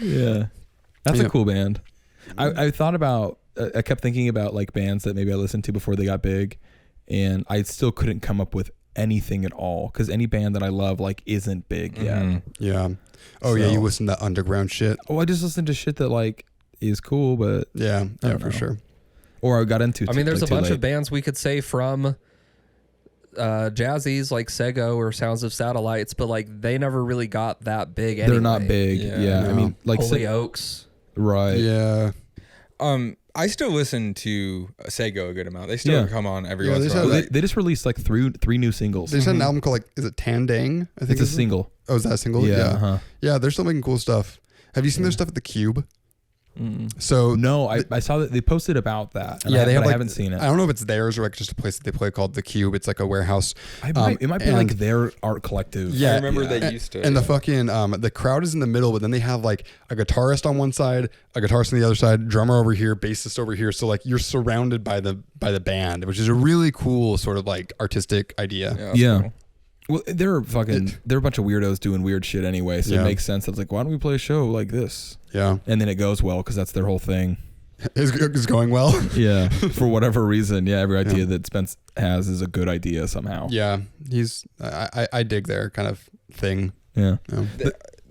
S2: Yeah, that's a cool band. I thought about. I kept thinking about like bands that maybe I listened to before they got big, and I still couldn't come up with anything at all because any band that I love like isn't big yet.
S3: Yeah. Oh yeah, you listen to underground shit.
S2: Oh, I just listened to shit that like is cool, but
S3: yeah, for sure.
S2: Or I got into.
S4: I mean, there's a bunch of bands we could say from Jazzy's like Sego or Sounds of Satellites, but like they never really got that big. Anyway.
S2: They're not big. Yeah.
S3: No.
S2: I mean, like
S4: Holy Oaks.
S2: Right.
S3: Yeah.
S1: I still listen to Sego a good amount. They still come on every once in a while.
S2: They just released like three new singles.
S3: They just had an album called like, is it Tandang? I think
S2: it's a single.
S3: Oh, is that a single?
S2: Yeah.
S3: Yeah.
S2: Uh-huh.
S3: Yeah, they're still making cool stuff. Have you seen their stuff at the Cube? So
S2: no, I saw that they posted about that.
S3: Yeah,
S2: I haven't seen it.
S3: I don't know if it's theirs or like just a place that they play called the Cube. It's like a warehouse.
S2: It might be like their art collective.
S3: Yeah,
S1: I remember they used to.
S3: And the fucking the crowd is in the middle, but then they have like a guitarist on one side, a guitarist on the other side, drummer over here, bassist over here. So like you're surrounded by the band, which is a really cool sort of like artistic idea.
S2: Yeah. Cool. Well, they're a bunch of weirdos doing weird shit anyway, so it makes sense. It's like, why don't we play a show like this?
S3: Yeah.
S2: And then it goes well because that's their whole thing.
S3: It's going well.
S2: Yeah. For whatever reason, every idea that Spence has is a good idea somehow.
S3: Yeah. I dig their kind of thing.
S2: Yeah.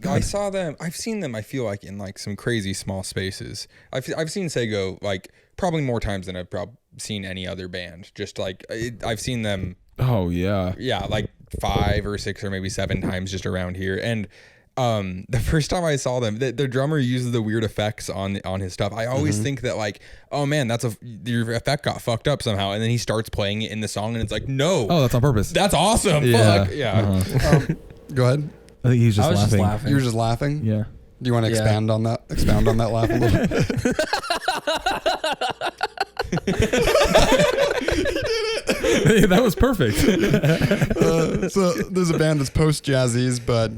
S1: I saw them. I've seen them. I feel like in like some crazy small spaces. I've seen Sego like probably more times than I've seen any other band. Just like I've seen them.
S2: Oh yeah.
S1: Yeah, like 5 or 6 or maybe 7 times just around here. And the first time I saw them, the drummer uses the weird effects on his stuff. I always think that like, oh man, your effect got fucked up somehow, and then he starts playing it in the song, and it's like, no,
S2: oh, that's on purpose.
S1: That's awesome.
S2: Yeah.
S1: Fuck yeah.
S3: Go ahead.
S2: I think he's just laughing.
S4: Just laughing.
S3: You were just laughing.
S2: Yeah.
S3: Do you want to expound on that laugh a little bit?
S2: That was perfect.
S3: So there's a band that's post jazzies, but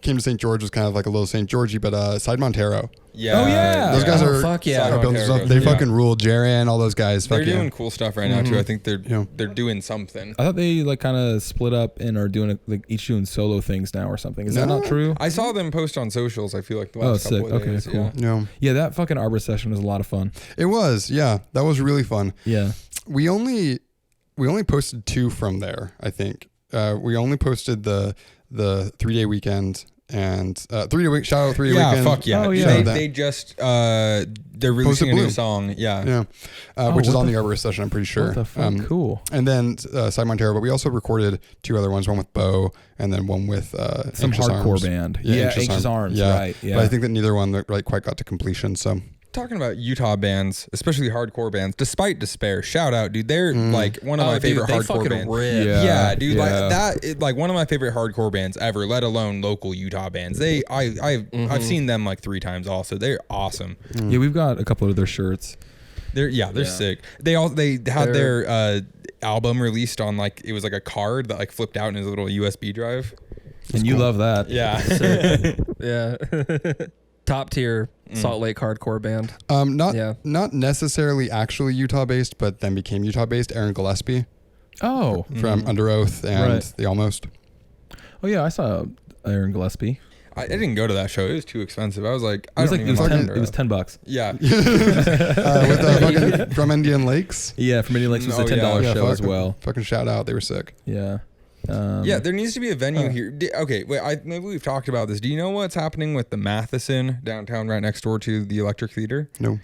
S3: came to St. George was kind of like a little St. Georgie, but Side Montero.
S1: Yeah.
S2: Oh, yeah.
S3: Those guys
S4: Oh,
S3: are
S4: fuck yeah.
S3: are building stuff. They fucking rule. Jaron, all those guys.
S1: They're
S3: Fuck
S1: doing
S3: yeah.
S1: cool stuff right now too. I think they're doing something.
S2: I thought they like kind of split up and are doing like each doing solo things now or something. Is that not true?
S1: I saw them post on socials. I feel like the last couple
S2: sick.
S1: of
S2: Okay,
S1: days.
S2: cool.
S3: No,
S2: Yeah, that fucking Arbor session was a lot of fun.
S3: it was. Yeah, that was really fun.
S2: Yeah.
S3: We only posted 2 from there. I think we only posted the 3-day weekend and 3-day week. Shout out 3-day weekend.
S1: Fuck yeah.
S2: Oh, yeah.
S1: They just they're releasing a new
S3: Bloom.
S1: song. Yeah.
S3: Yeah, which is
S2: what
S3: on
S2: the
S3: the Arbor session. I'm pretty sure.
S2: What the fuck? Cool.
S3: And then Side Montero, but we also recorded 2 other ones, one with Bo and then one with
S2: Some
S3: Anxious
S2: hardcore
S3: Arms.
S2: band.
S3: Yeah,
S2: Yeah, Anxious Arms.
S3: Yeah.
S2: Right. Yeah.
S3: But I think that neither one like quite got to completion. So
S1: Talking about Utah bands, especially hardcore bands, Despite Despair, shout out, dude. They're like one of my favorite
S4: they
S1: hardcore
S4: fucking
S1: bands.
S4: rip.
S1: Yeah, dude,
S2: Yeah.
S1: like that, like one of my favorite hardcore bands ever. Let alone local Utah bands. I've seen them like 3 times. Also, they're awesome.
S2: Yeah, we've got a couple of their shirts.
S1: They're sick. They had their album released on like it was like a card that like flipped out in his little USB drive.
S2: And you love that.
S1: Yeah.
S4: Yeah. Top tier Salt Lake hardcore band.
S3: not necessarily actually Utah based, but then became Utah based. Aaron Gillespie
S2: Oh.
S3: from Under Oath and
S2: Right.
S3: The Almost.
S2: Oh yeah, I saw Aaron Gillespie.
S1: I didn't go to that show. It was too expensive. I was like,
S2: It was
S1: I
S2: like
S1: don't
S2: it was
S1: even
S2: 10.
S1: like
S2: It was $10.
S1: Yeah.
S3: With fucking from Indian Lakes.
S2: Yeah, from Indian Lakes was a
S1: Oh, yeah.
S2: $10
S3: Yeah,
S2: show as
S3: fucking-
S2: well.
S3: Fucking shout out, they were sick.
S2: Yeah.
S1: Yeah, there needs to be a venue here. Okay, wait. Maybe we've talked about this. Do you know what's happening with the Matheson downtown, right next door to the Electric Theater?
S3: No.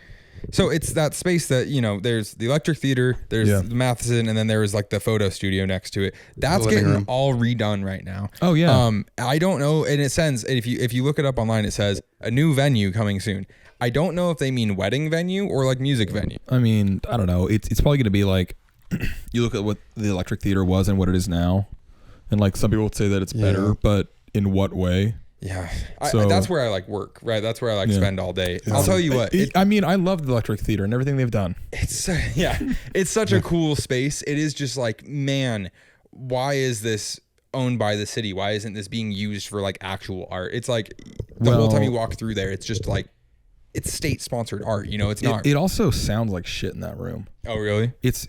S1: So it's that space that there's the Electric Theater, there's the Matheson, and then there was like the photo studio next to it. That's
S3: living
S1: getting
S3: room.
S1: all redone right now.
S2: Oh yeah.
S1: I don't know, and it says if you look it up online, it says a new venue coming soon. I don't know if they mean wedding venue or like music venue.
S2: I mean, I don't know. It's probably going to be like you look at what the Electric Theater was and what it is now, and like some people would say that it's better, but in what way?
S1: Yeah,
S2: So-
S1: that's where I like work, right? That's where I like spend all day. I'll tell you what.
S2: I mean, I love the Electric Theater and everything they've done.
S1: It's it's such a cool space. It is just like, man, why is this owned by the city? Why isn't this being used for like actual art? It's like the whole time you walk through there, it's just like it's state sponsored art. It's not.
S2: It also sounds like shit in that room.
S1: Oh really?
S2: It's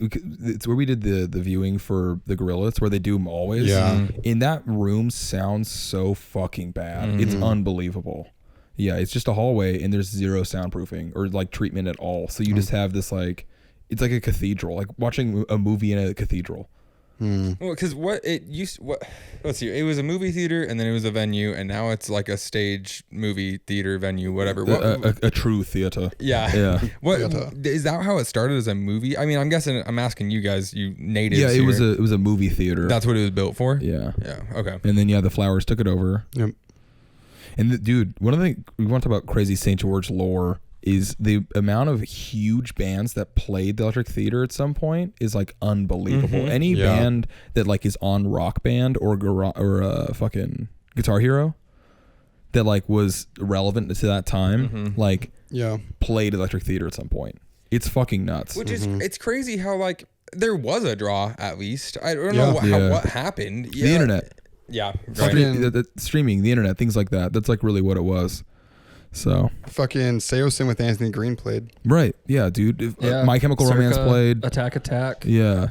S2: where we did the viewing for the Gorilla. It's where they do them always.
S3: Yeah.
S2: In that room sounds so fucking bad. It's unbelievable. Yeah, it's just a hallway and there's zero soundproofing or like treatment at all. So you just have this like, it's like a cathedral, like watching a movie in a cathedral.
S1: Well, because let's see, it was a movie theater and then it was a venue and now it's like a stage movie theater venue, whatever.
S2: A true theater.
S1: Yeah.
S2: Yeah.
S1: What is that? How it started as a movie? I mean, I'm asking you guys, you natives.
S2: Yeah, it was
S1: here.
S2: it was a movie theater.
S1: That's what it was built for.
S2: Yeah.
S1: Yeah. Okay.
S2: And then the Flowers took it over.
S3: Yep.
S2: And dude, one of the we want to talk about crazy St. George lore is the amount of huge bands that played the Electric Theater at some point is like unbelievable. Any band that like is on Rock Band or fucking Guitar Hero that like was relevant to that time, like played Electric Theater at some point. It's fucking nuts.
S1: Which is it's crazy how like there was a draw at least. I don't know what happened.
S2: The internet.
S1: Yeah.
S2: The streaming, the internet, things like that. That's like really what it was. So
S3: Fucking Seosin with Anthony Green played.
S2: right, yeah, dude.
S4: Yeah.
S2: My Chemical
S4: Circa,
S2: Romance played.
S4: Attack.
S2: Yeah,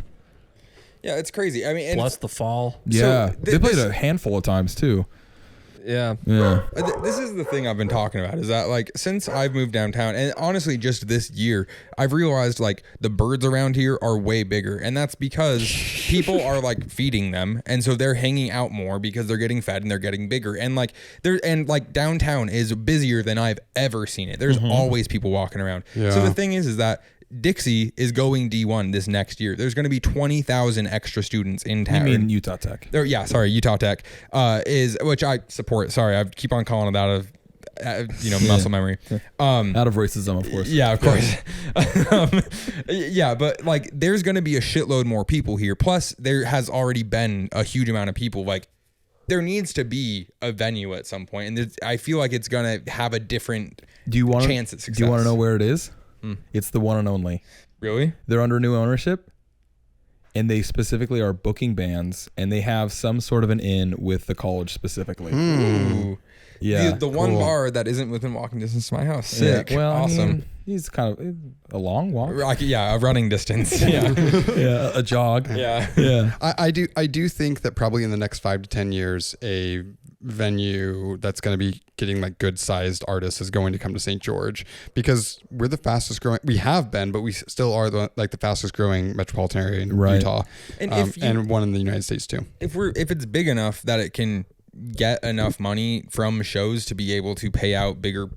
S1: Yeah, it's crazy. I mean, and
S4: Bless the Fall.
S2: yeah. They played
S1: this-
S2: a handful of times too.
S4: Yeah.
S2: Yeah,
S1: this is the thing I've been talking about is that like since I've moved downtown and honestly just this year I've realized like the birds around here are way bigger and that's because people are like feeding them and so they're hanging out more because they're getting fed and they're getting bigger and like downtown is busier than I've ever seen it. There's always people walking around.
S3: Yeah.
S1: So the thing is that Dixie is going D1 this next year. There's going to be 20,000 extra students in town.
S2: you mean Utah Tech?
S1: Utah Tech which I support. Sorry, I keep on calling it out of muscle memory.
S2: Out of racism, of course.
S1: Yeah, of course. But like there's going to be a shitload more people here. Plus there has already been a huge amount of people. Like there needs to be a venue at some point, and I feel like it's going to have a different chance at success.
S2: Do you want to know where it is? It's the one and only.
S1: Really?
S2: They're under new ownership. and they specifically are booking bands, and they have some sort of an in with the college specifically.
S1: Ooh.
S2: Yeah,
S1: The one bar that isn't within walking distance to my house.
S2: Yeah,
S1: Sick.
S2: well,
S1: Awesome.
S2: I mean, he's kind of a long walk.
S1: Yeah, a running distance. Yeah.
S2: Yeah, a jog.
S1: Yeah.
S2: Yeah.
S3: I do think that probably in the next 5 to 10 years, a venue that's going to be getting like good sized artists is going to come to St. George, because we're the fastest growing. We have been, but we still are the fastest growing metropolitan area in
S2: Right.
S3: Utah,
S1: And
S3: and one in the United States too.
S1: if it's big enough that it can get enough money from shows to be able to pay out bigger,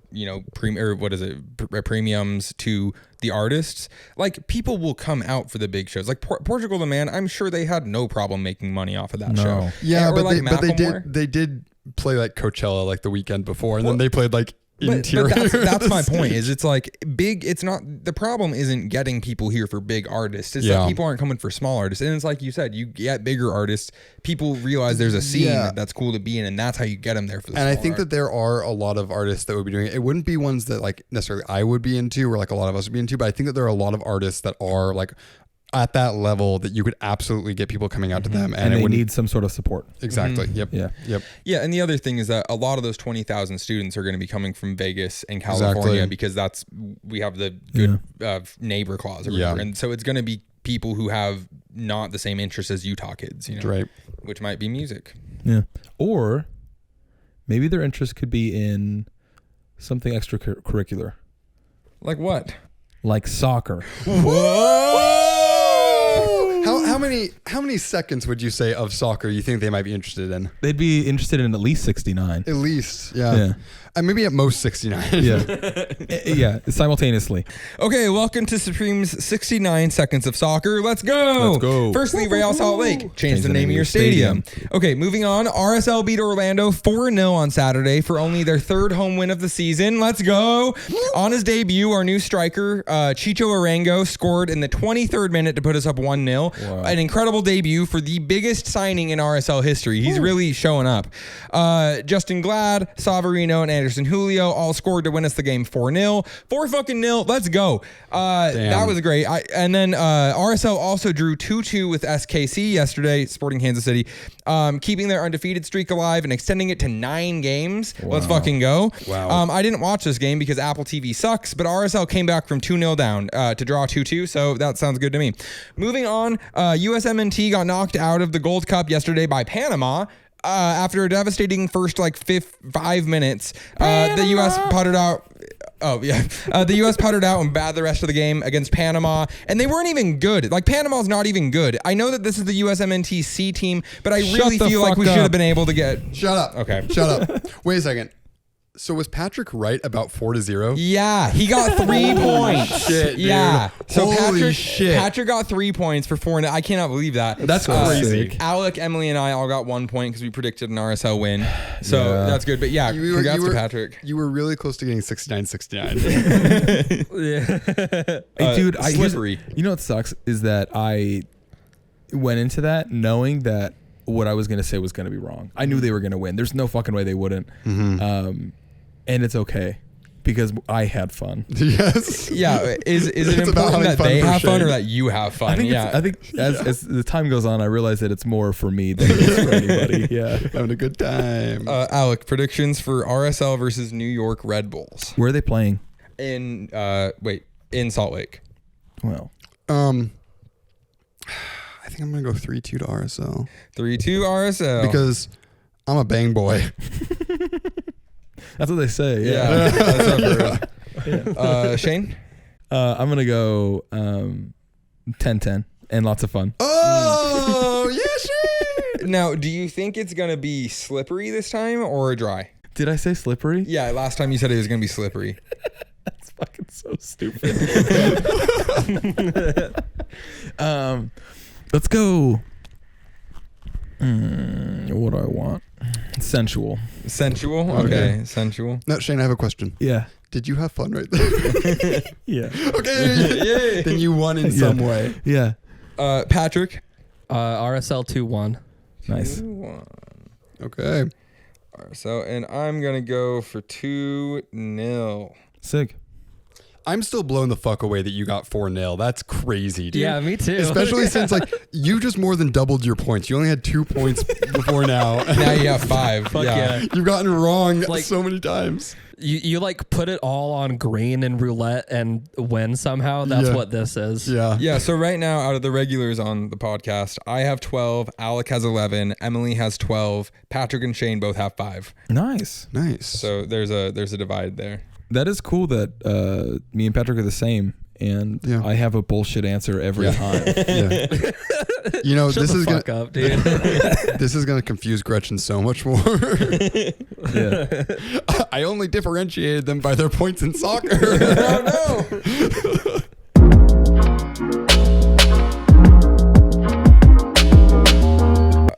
S1: premiums to the artists, like people will come out for the big shows. Like Portugal the Man, I'm sure they had no problem making money off of that
S2: No.
S1: show.
S3: Yeah,
S1: Or
S3: but
S1: like
S3: they
S1: Macklemore.
S3: did play like Coachella like the weekend before, and then they played like interior.
S1: But that's my
S3: stage.
S1: point. Is it's like big. It's not the problem. Isn't getting people here for big artists. It's
S3: Yeah.
S1: that people aren't coming for small artists. And it's like you said, you get bigger artists. People realize there's a scene
S3: Yeah.
S1: that's cool to be in, and that's how you get them there for the.
S3: And I
S1: smaller
S3: think that there are a lot of artists that would be doing it. It wouldn't be ones that like necessarily I would be into, or like a lot of us would be into, but I think that there are a lot of artists that are like at that level that you could absolutely get people coming out to them,
S2: And
S3: it
S2: they
S3: wouldn't
S2: need some sort of support.
S3: exactly. Yep.
S2: Yeah.
S3: Yep.
S1: Yeah, and the other thing is that a lot of those 20,000 students are going to be coming from Vegas and California
S3: Exactly.
S1: because we have the good neighbor clause or whatever.
S3: Yeah.
S1: And so it's going to be people who have not the same interests as Utah kids,
S3: Right.
S1: which might be music.
S2: Yeah. Or maybe their interest could be in something extracurricular,
S1: Like what?
S2: like soccer.
S3: How many seconds would you say of soccer you think they might be interested in?
S2: They'd be interested in at least 69.
S3: At least, yeah.
S2: Yeah.
S3: And maybe at most 69.
S2: Yeah. Yeah. Simultaneously.
S1: Okay, welcome to Supreme's 69 Seconds of Soccer. Let's go.
S2: Let's go.
S1: Firstly, Real Salt Lake. Change the name of your stadium. Okay, moving on. RSL beat Orlando 4-0 on Saturday for only their third home win of the season. Let's go. On his debut, our new striker, Chicho Arango, scored in the 23rd minute to put us up 1-0.
S2: Wow.
S1: An incredible debut for the biggest signing in RSL history. He's really showing up. Justin Glad, Savarino, and Anderson Julio all scored to win us the game 4-0. 4-0. Let's go. That was great. And then RSL also drew 2-2 with SKC yesterday, Sporting Kansas City, keeping their undefeated streak alive and extending it to 9 games. Wow. Let's fucking go.
S3: Wow.
S1: I didn't watch this game because Apple TV sucks, but RSL came back from 2-0 down to draw 2-2, so that sounds good to me. Moving on, USMNT got knocked out of the Gold Cup yesterday by Panama. After a devastating first 5 minutes, the U.S. puttered out. Oh yeah, the U.S. puttered out and bad the rest of the game against Panama, and they weren't even good. Like Panama's not even good. I know that this is the USMNT C team, but I really feel like we should have been able to get.
S3: Shut up.
S1: Okay.
S3: Shut up. Wait a second. So was Patrick right about 4-0?
S1: Yeah, he got 3 points.
S3: Shit, dude.
S1: Yeah. So
S3: Holy shit.
S1: Patrick got 3 points for 4. I cannot believe that.
S2: That's crazy.
S1: Alec, Emily, and I all got 1 point because we predicted an RSL win. So
S2: Yeah.
S1: that's good. But yeah, congrats to Patrick.
S3: You were really close to getting 69-69.
S4: Yeah.
S2: Hey, dude,
S1: slippery.
S2: You know what sucks is that I went into that knowing that what I was going to say was going to be wrong. I knew they were going to win. There's no fucking way they wouldn't. And it's okay because I had fun.
S3: Yes.
S1: Yeah, is it
S3: It's about
S1: important
S3: having
S1: that
S3: fun
S1: they
S3: for
S1: have fun
S3: Shane.
S1: or that you have fun?
S2: I think as the time goes on, I realize that it's more for me than it is for anybody. Yeah.
S3: Having a good time.
S1: Alec, predictions for RSL versus New York Red Bulls
S2: Where are they playing?
S1: in Salt Lake.
S2: Well,
S3: I think I'm going to go 3-2 to RSL
S1: 3-2 RSL.
S3: because I'm a bang boy.
S2: that's what they say. Yeah.
S1: yeah, that's what I've heard. Shane.
S2: I'm gonna go 10-10 and lots of fun.
S3: Oh, yeah, shit.
S1: Now, do you think it's gonna be slippery this time or dry?
S2: Did I say slippery?
S1: Yeah, last time you said it was gonna be slippery.
S2: That's fucking so stupid. Let's go. What do I want? Sensual.
S1: Sensual. Okay, sensual.
S3: No, Shane, I have a question.
S2: Yeah.
S3: Did you have fun right there?
S2: Yeah.
S3: Okay.
S1: Yay.
S3: Then you won in some way.
S2: Yeah.
S1: Patrick.
S4: RSL 2-1.
S2: Nice.
S1: 2-1.
S3: Okay.
S1: So, and I'm gonna go for 2-0.
S2: Sick.
S3: I'm still blown the fuck away that you got 4-0. That's crazy, dude.
S4: Yeah, me too.
S3: Especially since like you just more than doubled your points. You only had 2 points before now.
S1: Now you have 5.
S4: Fuck yeah.
S3: You've gotten wrong
S4: Like-
S3: so many times.
S4: You like put it all on green and roulette and win somehow. That's
S3: Yeah.
S4: what this is.
S3: Yeah.
S1: Yeah, so right now, out of the regulars on the podcast, I have 12, Alec has 11, Emily has 12, Patrick and Shane both have 5.
S2: Nice.
S3: Nice.
S1: So there's a divide there.
S2: That is cool that me and Patrick are the same, and
S3: Yeah.
S2: I have a bullshit answer every
S3: Yeah.
S2: time.
S3: Yeah. You know,
S4: Shut
S3: this
S4: the
S3: is
S4: fuck
S3: gonna
S4: up, dude.
S3: this is gonna confuse Gretchen so much more.
S2: Yeah.
S3: I only differentiated them by their points in soccer.
S1: Oh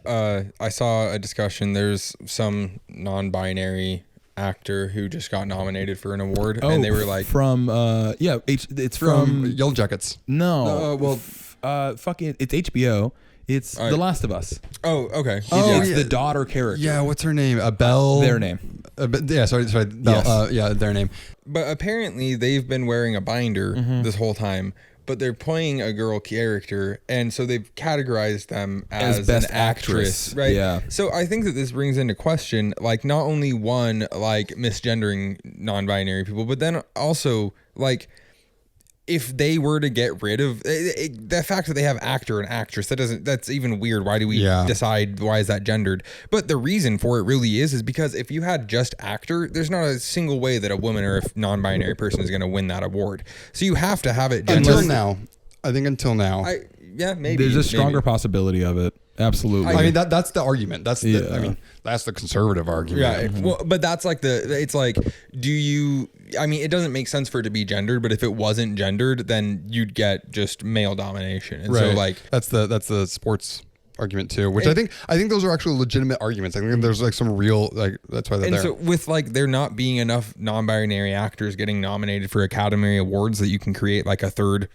S1: no! I saw a discussion. There's some non-binary actor who just got nominated for an award, and they were like,
S2: from it's
S3: From
S2: from
S3: Yellow Jackets.
S2: no,
S1: well,
S2: fucking it's HBO. It's
S1: All right.
S2: The Last of Us.
S1: "Oh, okay."
S3: Oh,
S2: It's
S3: yeah.
S2: the daughter character.
S3: Yeah, what's her name? Belle.
S2: Their name.
S3: Yeah, sorry. Belle,
S2: Yes.
S3: yeah, their name.
S1: But apparently, they've been wearing a binder this whole time. But they're playing a girl character, and so they've categorized them as
S2: best
S1: an actress,
S2: actress.
S1: right?
S2: Yeah.
S1: So I think that this brings into question, like, not only one, like, misgendering non-binary people, but then also, like, if they were to get rid of the fact that they have actor and actress, that's even weird. Why do we decide, why is that gendered? But the reason for it really is because if you had just actor, there's not a single way that a woman or a non-binary person is going to win that award. So you have to have it gendered.
S3: Until now. I think until now.
S1: Yeah, maybe.
S2: There's a stronger
S1: maybe.
S2: possibility of it. Absolutely.
S3: I mean that's the argument. That's the
S2: Yeah.
S3: I mean that's the conservative argument.
S1: Yeah. Well, but that's like it's like, I mean, it doesn't make sense for it to be gendered, but if it wasn't gendered, then you'd get just male domination. And so like
S3: that's the sports argument too, which I think those are actually legitimate arguments. I think there's like some real, like, that's why they're
S1: and
S3: there.
S1: so with like there not being enough non-binary actors getting nominated for Academy Awards, that you can create like a third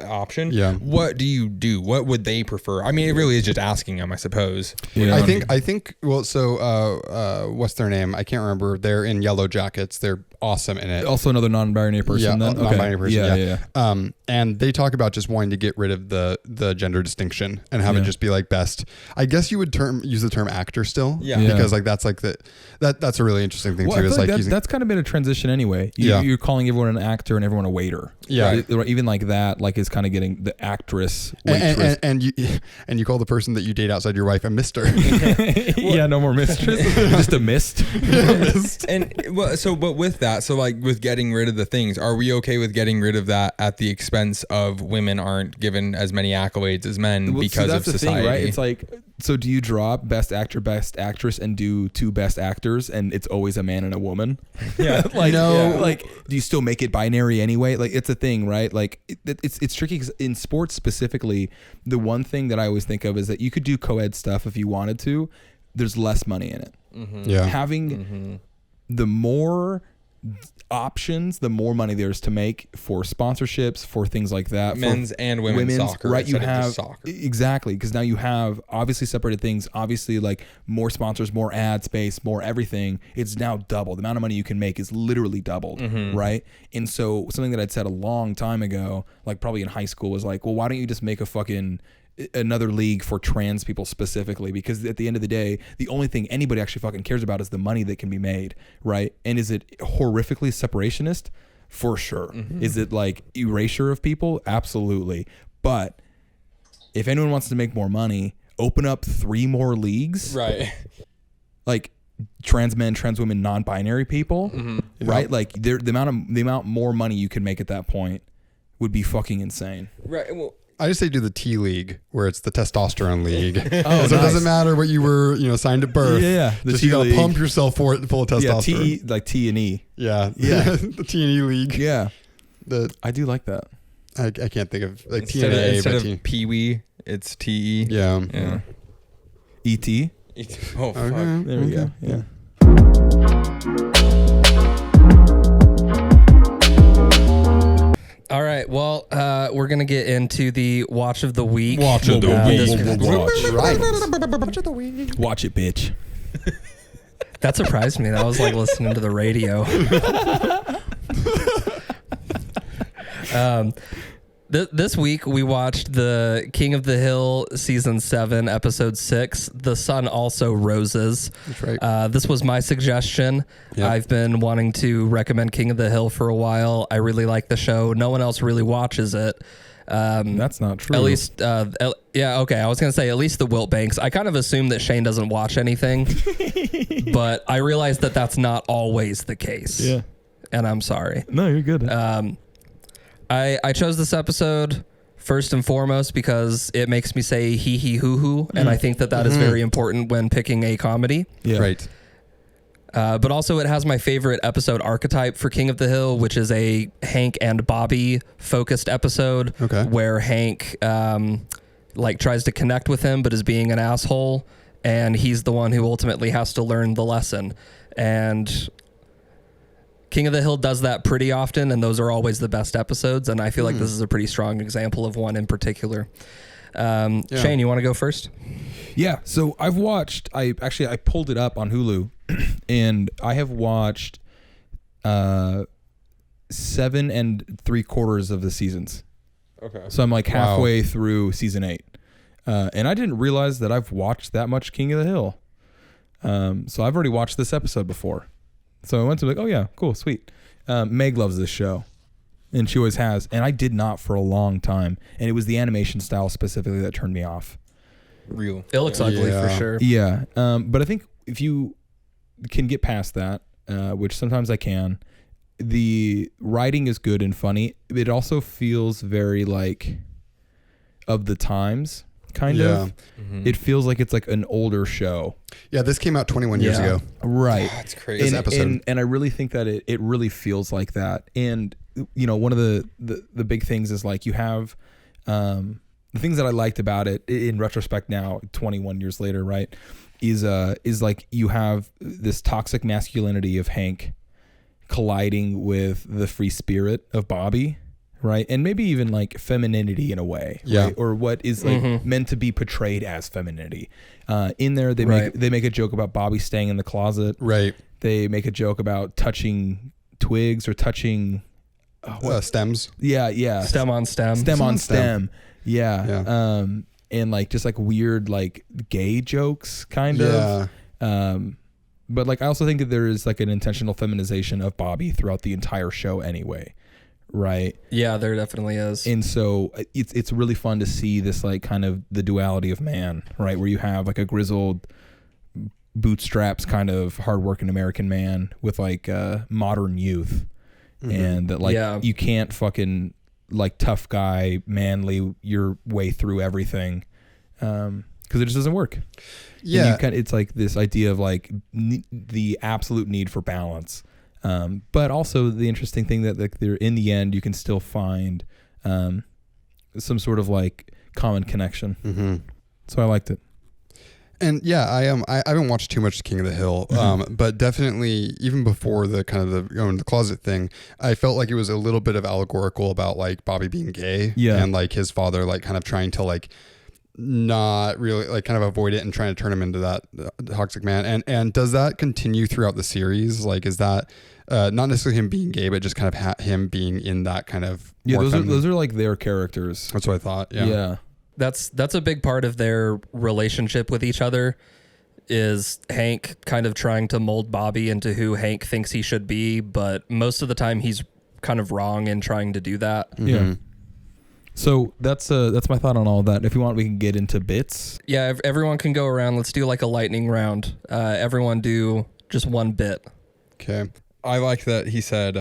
S1: option.
S3: Yeah.
S1: What do you do? What would they prefer? I mean, it really is just asking them, I suppose.
S2: Yeah.
S3: I think well, so what's their name? I can't remember. They're in Yellow Jackets. They're awesome in it.
S2: also another non-binary person.
S3: Yeah,
S2: then?
S3: non-binary
S2: Okay.
S3: person.
S2: Yeah.
S3: And they talk about just wanting to get rid of the gender distinction and have it just be like best. I guess you would use the term actor still.
S1: Yeah.
S3: Because like that's like that's a really interesting thing
S2: Well,
S3: too.
S2: I
S3: Is
S2: feel
S3: like
S2: like
S3: using,
S2: that's kind of been a transition anyway.
S3: Yeah.
S2: You're calling everyone an actor and everyone a waiter.
S3: Yeah.
S2: Or even like that, like is kind of getting the actress, waitress.
S3: and you call the person that you date outside your wife a mister.
S2: Yeah, no more mistress. Just a mist.
S1: And well, but with that, so like with getting rid of the things, are we okay with getting rid of that at the expense of women aren't given as many accolades as men
S2: Well,
S1: because
S2: so
S1: of
S2: that's the
S1: society?
S2: thing, right? It's like, so do you drop best actor, best actress, and do 2 best actors, and it's always a man and a woman?
S1: Yeah.
S2: Like,
S3: No.
S2: like, do you still make it binary anyway? Like, it's a thing, right? Like, it's tricky because in sports specifically, the one thing that I always think of is that you could do co-ed stuff if you wanted to. There's less money in it.
S3: Yeah.
S2: Having the more options, the more money there's to make for sponsorships, for things like that.
S1: Men's and women's soccer,
S2: right? You
S1: instead of
S2: have
S1: just soccer.
S2: exactly, because now you have obviously separated things. Obviously, like more sponsors, more ad space, more everything. It's now doubled. The amount of money you can make is literally doubled, right? And so something that I'd said a long time ago, like probably in high school, was like, well, why don't you just make another league for trans people specifically? Because at the end of the day, the only thing anybody actually fucking cares about is the money that can be made, right? And is it horrifically separationist? For sure. Is it like erasure of people? Absolutely. But if anyone wants to make more money, open up 3 more leagues,
S1: Right.
S2: like trans men, trans women, non-binary people, right? Like the amount more money you can make at that point would be fucking insane.
S1: Right. Well,
S3: I just say do the T League, where it's the testosterone league.
S2: Oh,
S3: So it
S2: nice.
S3: doesn't matter what you were, signed at birth.
S2: Yeah, the
S3: Just you
S2: T
S3: gotta
S2: League.
S3: pump yourself full of
S2: Yeah,
S3: testosterone.
S2: like T and E.
S3: Yeah.
S2: Yeah.
S3: The T and E league.
S2: Yeah,
S3: The
S2: I do like that.
S3: I can't think of like
S1: instead
S3: TNA, but
S1: of Pee Wee, it's TE.
S3: yeah.
S1: Yeah.
S2: E.T.
S1: Oh, fuck.
S3: Okay.
S2: There we go. Yeah.
S4: All right. Well, we're gonna get into the watch of the week.
S1: Watch of the week.
S2: Watch it, bitch.
S4: That surprised me. That was like listening to the radio. This week we watched the King of the Hill season 7 episode 6. The sun also roses.
S3: That's right.
S4: This was my suggestion.
S3: Yep.
S4: I've been wanting to recommend King of the Hill for a while. I really like the show. No one else really watches it.
S2: That's not true.
S4: At least, yeah, okay. I was gonna say at least the Wilt Banks. I kind of assume that Shane doesn't watch anything, but I realized that that's not always the case.
S2: Yeah.
S4: And I'm sorry.
S2: No, you're good.
S4: I chose this episode first and foremost because it makes me say hee hee hoo hoo, and I think that is very important when picking a comedy.
S2: Yeah.
S3: Right.
S4: But also it has my favorite episode archetype for King of the Hill, which is a Hank and Bobby focused episode.
S3: Okay.
S4: Where Hank like tries to connect with him but is being an asshole, and he's the one who ultimately has to learn the lesson. And King of the Hill does that pretty often, and those are always the best episodes, and I feel like this is a pretty strong example of one in particular. Shane, you want to go first?
S2: Yeah, so I pulled it up on Hulu, and I have watched 7 3/4 of the seasons.
S1: Okay.
S2: So I'm like halfway through season 8. And I didn't realize that I've watched that much King of the Hill. So I've already watched this episode before. So I went to like, oh yeah, cool, sweet. Meg loves this show, and she always has. And I did not for a long time. And it was the animation style specifically that turned me off.
S1: Real.
S4: It looks ugly for sure.
S2: Yeah. But I think if you can get past that, which sometimes I can, the writing is good and funny. It also feels very like of the times, kind of.
S1: Mm-hmm.
S2: It feels like it's like an older show.
S3: Yeah, this came out 21 years ago.
S2: Right.
S1: That's crazy.
S2: And I really think that it really feels like that. And, you know, one of the big things is like you have the things that I liked about it in retrospect now, 21 years later, right, is like you have this toxic masculinity of Hank colliding with the free spirit of Bobby, right? And maybe even like femininity in a way, right? Or what is like meant to be portrayed as femininity. In there, they make a joke about Bobby staying in the closet.
S3: Right.
S2: They make a joke about touching twigs or touching
S3: Stems.
S2: Yeah.
S4: Stem on stem.
S2: Stem on stem.
S3: Yeah.
S2: Yeah. And like just like weird like gay jokes kind of. But like I also think that there is like an intentional feminization of Bobby throughout the entire show anyway. Right.
S4: Yeah, there definitely is.
S2: And so it's really fun to see this like kind of the duality of man, right? Where you have like a grizzled bootstraps kind of hardworking American man with like modern youth. And that like you can't fucking like tough guy manly your way through everything because it just doesn't work. Yeah. It's like this idea of like the absolute need for balance. But also the interesting thing that like they're in the end you can still find some sort of like common connection. So I liked it.
S3: And yeah, I haven't watched too much King of the Hill, but definitely even before the kind of the going to the closet thing, I felt like it was a little bit of allegorical about like Bobby being gay, and like his father like kind of trying to like not really like kind of avoid it and trying to turn him into that toxic man. And does that continue throughout the series? Like, is that not necessarily him being gay, but just kind of him being in that kind of
S2: those are like their characters.
S3: That's what I thought. Yeah.
S4: That's a big part of their relationship with each other is Hank kind of trying to mold Bobby into who Hank thinks he should be, but most of the time he's kind of wrong in trying to do that.
S2: Yeah. So that's my thought on all of that. If you want, we can get into bits.
S4: Yeah, everyone can go around. Let's do like a lightning round. Everyone do just one bit.
S3: Okay.
S1: I like that he said,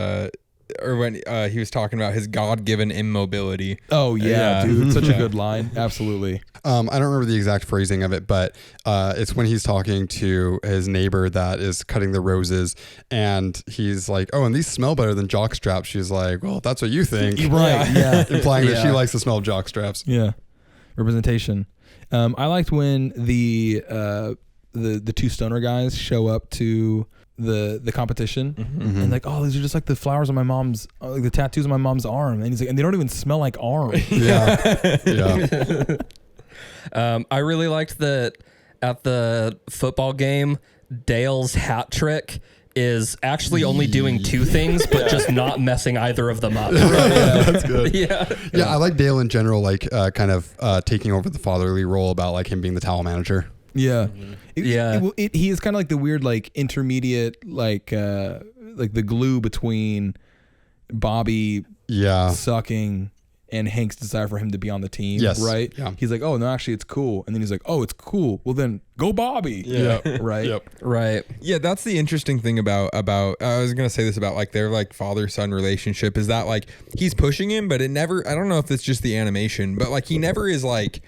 S1: or when he was talking about his God-given immobility.
S2: Oh yeah, dude, such a good line. Absolutely.
S3: I don't remember the exact phrasing of it, but it's when he's talking to his neighbor that is cutting the roses, and he's like, "Oh, and these smell better than jock straps." She's like, "Well, that's what you think."
S2: Right. Yeah.
S3: Implying that she likes the smell of jock straps.
S2: Yeah. Representation. I liked when the two stoner guys show up to the competition and like, oh, these are just like the flowers on my mom's like the tattoos on my mom's arm, and he's like, and they don't even smell like arm.
S3: Yeah.
S4: I really liked that at the football game, Dale's hat trick is actually only doing two things, but just not messing either of them up.
S3: That's good.
S4: Yeah.
S3: Yeah, I like Dale in general, like kind of taking over the fatherly role about like him being the towel manager.
S2: Yeah.
S4: Yeah.
S2: He is kind of like the weird, like intermediate, like the glue between Bobby
S3: Yeah.
S2: sucking and Hank's desire for him to be on the team.
S3: Yes.
S2: Right.
S3: Yeah.
S2: He's like, oh no, actually it's cool. And then he's like, oh, it's cool. Well then go Bobby.
S3: Yeah.
S2: Right.
S3: Yep.
S4: Right.
S1: Yeah, that's the interesting thing about I was gonna say this about like their like father-son relationship is that like he's pushing him, but it never, I don't know if it's just the animation, but like he never is like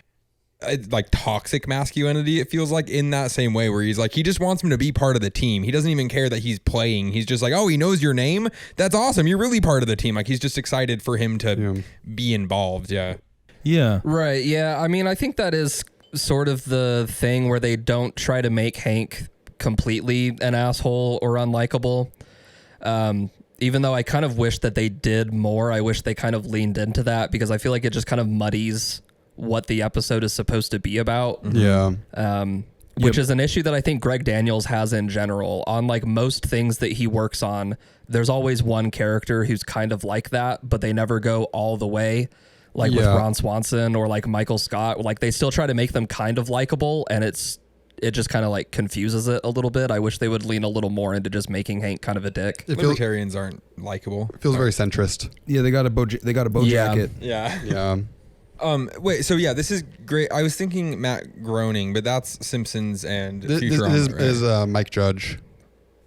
S1: toxic masculinity. It feels like in that same way where he's like, he just wants him to be part of the team. He doesn't even care that he's playing. He's just like, oh, he knows your name. That's awesome. You're really part of the team. Like he's just excited for him to be involved. Yeah.
S2: Yeah.
S4: Right. Yeah. I mean, I think that is sort of the thing where they don't try to make Hank completely an asshole or unlikable. Even though I kind of wish that they did more, I wish they kind of leaned into that because I feel like it just kind of muddies what the episode is supposed to be about.
S3: Yeah.
S4: Which is an issue that I think Greg Daniels has in general. On like most things that he works on, there's always one character who's kind of like that, but they never go all the way. Like with Ron Swanson or like Michael Scott, like they still try to make them kind of likable, and it just kind of like confuses it a little bit. I wish they would lean a little more into just making Hank kind of a dick.
S1: Libertarians aren't likable.
S3: It feels very centrist.
S2: Yeah, they got a bow jacket.
S1: Yeah.
S3: Yeah.
S1: Wait, so yeah, this is great. I was thinking Matt Groening, but that's Simpsons and
S3: This
S1: Futurama. Right?
S3: is Mike Judge.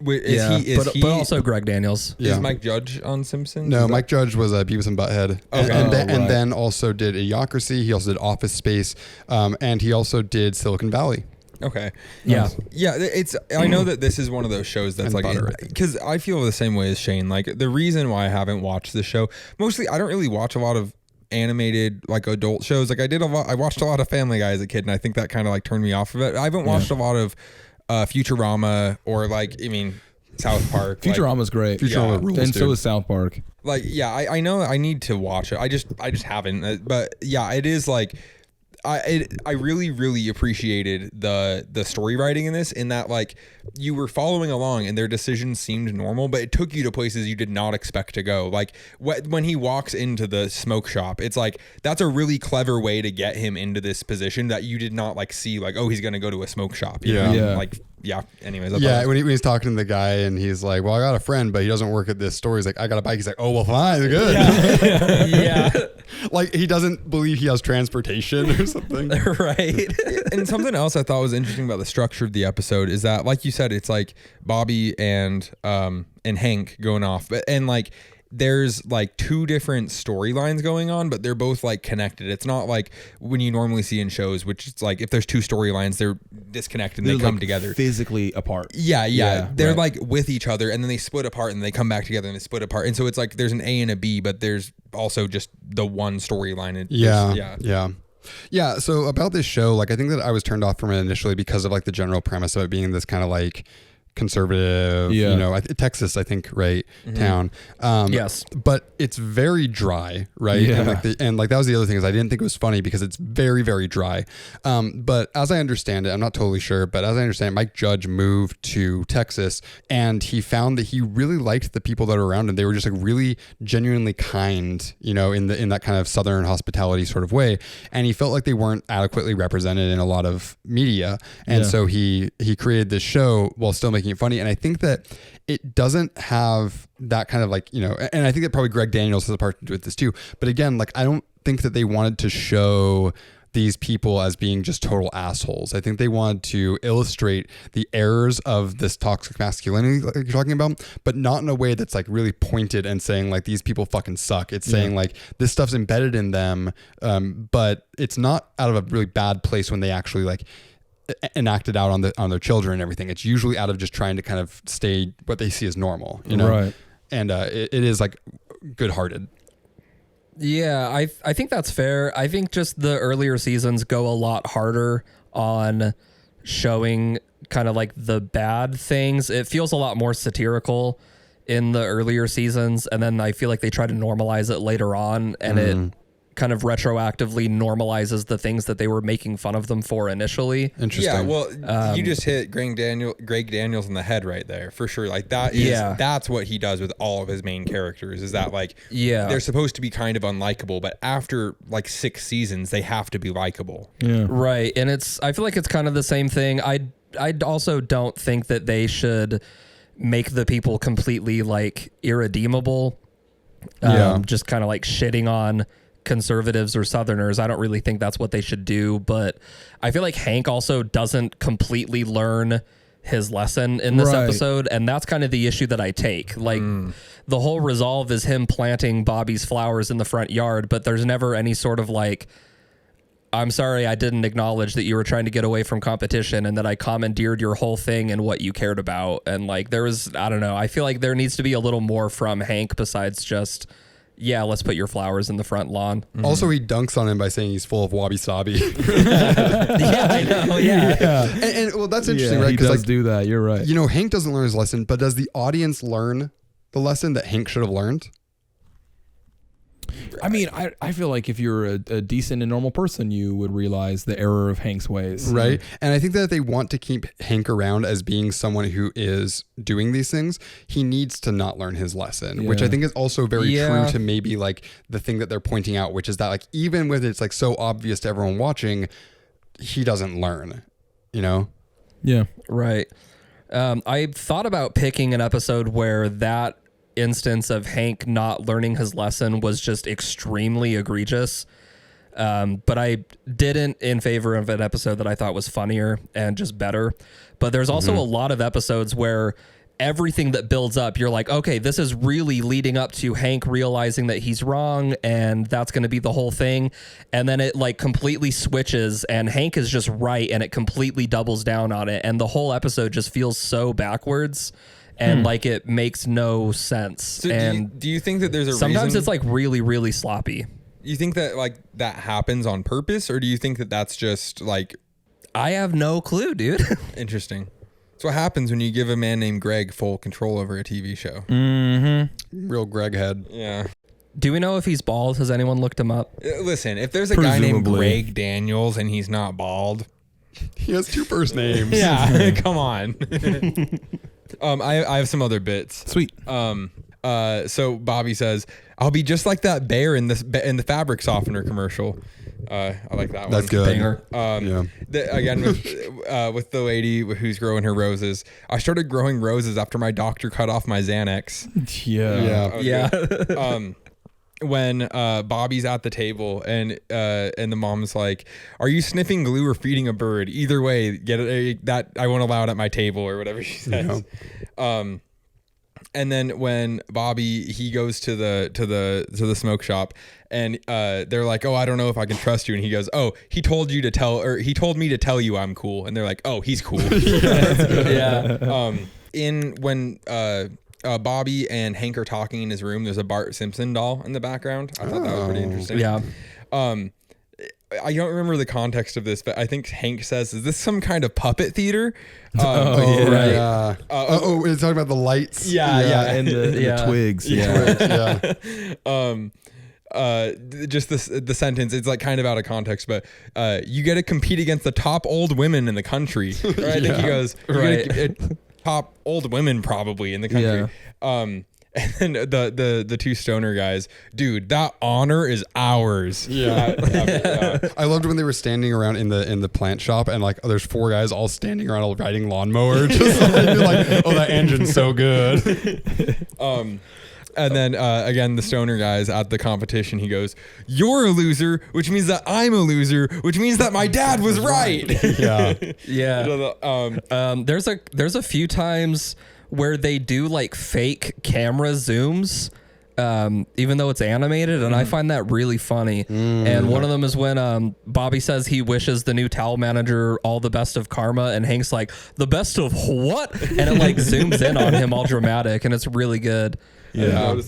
S1: Wait, is he
S4: but also Greg Daniels.
S3: Yeah.
S1: Is Mike Judge on Simpsons?
S3: No,
S1: Is that-
S3: Mike Judge was Beavis and Butthead.
S1: Okay.
S3: And then also did Idiocracy. He also did Office Space. And he also did Silicon Valley.
S1: Okay.
S4: Yeah.
S1: Yeah, it's. I know that this is one of those shows that's
S3: And
S1: like,
S3: Butter, I think.
S1: because I feel the same way as Shane. Like the reason why I haven't watched this show, mostly I don't really watch a lot of animated like adult shows. Like I watched a lot of Family Guy as a kid, and I think that kind of like turned me off of it. I haven't watched a lot of Futurama or like, I mean, South Park.
S2: Futurama's great.
S3: Futurama rules,
S2: And so
S3: dude.
S2: is South Park.
S1: Like yeah, I know I need to watch it. I just haven't. But yeah, it is like I really really appreciated the story writing in this, in that like you were following along and their decisions seemed normal, but it took you to places you did not expect to go. Like when he walks into the smoke shop, it's like that's a really clever way to get him into this position that you did not like see, like, oh, he's gonna go to a smoke shop. You know?
S2: Yeah.
S1: Like yeah. Anyways, I
S3: Yeah,
S1: thought
S3: when he's talking to the guy and he's like, well, I got a friend, but he doesn't work at this store. He's like, I got a bike. He's like, oh, well, fine. Good.
S4: Yeah.
S3: Like he doesn't believe he has transportation or something.
S4: Right.
S1: and something else I thought was interesting about the structure of the episode is that, like you said, it's like Bobby and Hank going off, and like there's like two different storylines going on, but they're both like connected. It's not like when you normally see in shows, which it's like if there's two storylines, they're disconnected and
S2: They're
S1: they come
S2: like
S1: together.
S2: physically apart.
S1: Yeah. They're
S2: right.
S1: like with each other, and then they split apart and they come back together and they split apart. And so it's like there's an A and a B, but there's also just the one storyline.
S3: Yeah. So about this show, like I think that I was turned off from it initially because of like the general premise of it being this kind of like conservative, you know, Texas, I think, right, town.
S4: Yes.
S3: But it's very dry, right?
S2: Yeah.
S3: And like that was the other thing, is I didn't think it was funny because it's very, very dry. But as I understand it, I'm not totally sure, but as I understand it, Mike Judge moved to Texas and he found that he really liked the people that were around him. They were just like really genuinely kind, you know, in that kind of Southern hospitality sort of way. And he felt like they weren't adequately represented in a lot of media. And so he created this show while still making it funny. And I think that it doesn't have that kind of like, you know, and I think that probably Greg Daniels has a part to do with this too. But again, like, I don't think that they wanted to show these people as being just total assholes. I think they wanted to illustrate the errors of this toxic masculinity like you're talking about, but not in a way that's like really pointed and saying like these people fucking suck. It's saying like this stuff's embedded in them, but it's not out of a really bad place when they actually like enact it out on their children and everything. It's usually out of just trying to kind of stay what they see as normal, you know?
S2: Right.
S3: And it is like good-hearted.
S4: Yeah, I think that's fair. I think just the earlier seasons go a lot harder on showing kind of like the bad things. It feels a lot more satirical in the earlier seasons, and then I feel like they try to normalize it later on, and it kind of retroactively normalizes the things that they were making fun of them for initially.
S3: Interesting.
S1: Yeah, well, you just hit Greg Daniels in the head right there for sure. Like that's what he does with all of his main characters. Is that like they're supposed to be kind of unlikable, but after like 6 seasons, they have to be likable.
S2: Yeah.
S4: Right, and I feel like it's kind of the same thing. I also don't think that they should make the people completely like irredeemable. Just kind of like shitting on conservatives or Southerners. I don't really think that's what they should do, but I feel like Hank also doesn't completely learn his lesson in this episode, and that's kind of the issue that I take. Like the whole resolve is him planting Bobby's flowers in the front yard, but there's never any sort of like, I'm sorry I didn't acknowledge that you were trying to get away from competition and that I commandeered your whole thing and what you cared about. And like there was, I don't know, I feel like there needs to be a little more from Hank besides just, yeah, let's put your flowers in the front lawn.
S3: Also, he dunks on him by saying he's full of wabi-sabi.
S4: Yeah, I know, yeah.
S3: And well, that's interesting, right?
S2: He does
S3: Like,
S2: do that. You're right.
S3: you know, Hank doesn't learn his lesson, but does the audience learn the lesson that Hank should have learned?
S2: I mean, I feel like if you're a decent and normal person, you would realize the error of Hank's ways.
S3: Right. And I think that if they want to keep Hank around as being someone who is doing these things, he needs to not learn his lesson, which I think is also very true to maybe like the thing that they're pointing out, which is that like even with it's like so obvious to everyone watching, he doesn't learn, you know?
S2: Yeah.
S4: Right. I thought about picking an episode where that instance of Hank not learning his lesson was just extremely egregious. But I didn't in favor of an episode that I thought was funnier and just better. But there's also a lot of episodes where everything that builds up, you're like, okay, this is really leading up to Hank realizing that he's wrong and that's going to be the whole thing. And then it like completely switches and Hank is just right and it completely doubles down on it. And the whole episode just feels so backwards and like it makes no sense.
S1: So
S4: and
S1: do you think that there's a
S4: sometimes
S1: reason?
S4: it's like really, really sloppy.
S1: You think that like that happens on purpose, or do you think that that's just like
S4: I have no clue, dude.
S1: interesting? It's what happens when you give a man named Greg full control over a TV show.
S3: Real Greg head.
S1: Yeah.
S4: Do we know if he's bald? Has anyone looked him up?
S1: Listen, if there's a guy named
S2: Presumably.
S1: Greg Daniels and he's not bald,
S3: He has 2 first names.
S1: yeah, come on. I have some other bits.
S2: Sweet.
S1: So Bobby says, "I'll be just like that bear in the fabric softener commercial." I like that one.
S3: That's good.
S4: Banger.
S1: Again with the lady who's growing her roses. I started growing roses after my doctor cut off my Xanax.
S2: Yeah.
S4: Yeah.
S1: When Bobby's at the table and the mom's like, "Are you sniffing glue or feeding a bird? Either way, get it. That I won't allow it at my table," or whatever she says. And then when Bobby he goes to the smoke shop and they're like, "Oh, I don't know if I can trust you," and he goes, "Oh, he told me to tell you I'm cool," and they're like, "Oh, he's cool."
S4: Yeah.
S1: When Bobby and Hank are talking in his room, there's a Bart Simpson doll in the background. I thought that was pretty interesting.
S4: Yeah.
S1: I don't remember the context of this, but I think Hank says, "Is this some kind of puppet theater?"
S3: Right.
S1: Yeah.
S3: It's talking about the lights.
S2: And the twigs. Yeah.
S1: Just the sentence, it's like kind of out of context, but you get to compete against the top old women in the country. Right? I think he goes, top old women probably in the country.
S2: Yeah.
S1: And then the 2 stoner guys, dude, that honor is ours.
S3: I loved when they were standing around in the plant shop and like there's 4 guys all standing around all riding lawnmower, just like, oh, that engine's so good.
S1: And then again, the stoner guys at the competition, he goes, "You're a loser, which means that I'm a loser, which means that my dad was right."
S4: Yeah. There's a few times where they do like fake camera zooms, even though it's animated, and I find that really funny. And one of them is when Bobby says he wishes the new towel manager all the best of karma, and Hank's like, "The best of what?" And it like zooms in on him all dramatic, and it's really good.
S1: Yeah.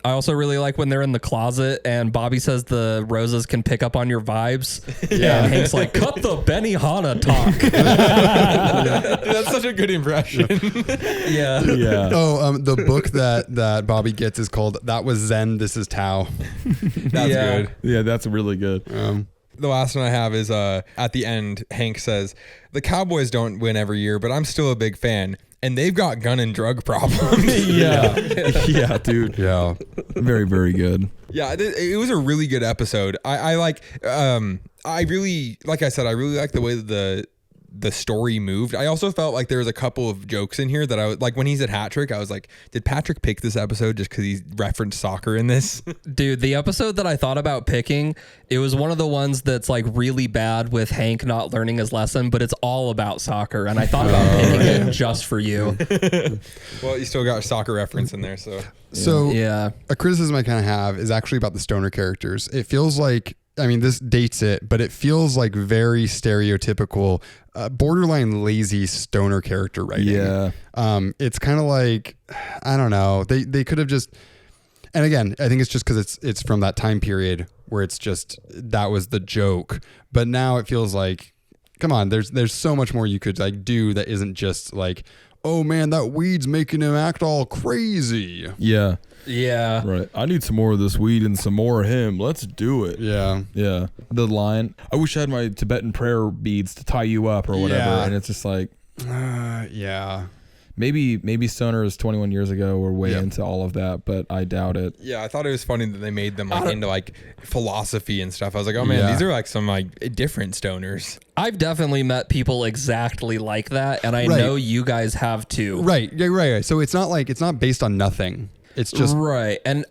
S4: I also really like when they're in the closet and Bobby says the roses can pick up on your vibes.
S1: Yeah.
S4: And Hank's like, cut the Benihana talk.
S1: Dude, that's such a good impression.
S4: Yeah.
S2: Yeah.
S3: Oh, the book that Bobby gets is called "That Was Zen, This Is Tao."
S1: That's
S4: Yeah.
S1: good.
S2: Yeah, that's really good.
S1: The last one I have is at the end, Hank says, "The Cowboys don't win every year, but I'm still a big fan. And they've got gun and drug problems."
S2: Yeah. Yeah, dude.
S3: Yeah.
S2: Very, very good.
S1: Yeah, it was a really good episode. I like, I really, like I said, I really like the way that the story moved. I also felt like there was a couple of jokes in here that I was like, when he's at hat trick, I was like, did Patrick pick this episode just because he referenced soccer in this?
S4: Dude, the episode that I thought about picking, it was one of the ones that's like really bad with Hank not learning his lesson, but it's all about soccer. And I thought about picking it just for you.
S1: Well, you still got a soccer reference in there, so.
S3: So
S4: Yeah.
S3: a criticism I kind of have is actually about the stoner characters. It feels like, I mean, this dates it, but it feels like very stereotypical, borderline lazy stoner character writing.
S2: Yeah.
S3: It's kind of like, I don't know. They could have just, and again, I think it's just because it's from that time period where it's just that was the joke. But now it feels like, come on, there's so much more you could like do that isn't just like, oh man, that weed's making him act all crazy.
S2: Yeah.
S4: Yeah.
S2: Right. I need some more of this weed and some more of him. Let's do it.
S3: Yeah.
S2: Yeah. The line, I wish I had my Tibetan prayer beads to tie you up or whatever.
S3: Yeah.
S2: And it's just like,
S3: Yeah.
S2: maybe stoners 21 years ago were way
S3: Yeah.
S2: into all of that, but I doubt it.
S1: Yeah, I thought it was funny that they made them like into like philosophy and stuff. I was like, oh man,
S3: Yeah.
S1: these are like some like different stoners.
S4: I've definitely met people exactly like that. And I
S3: Right.
S4: know you guys have too.
S3: Right. Yeah. Right. So it's not like it's not based on nothing. It's just
S4: right. And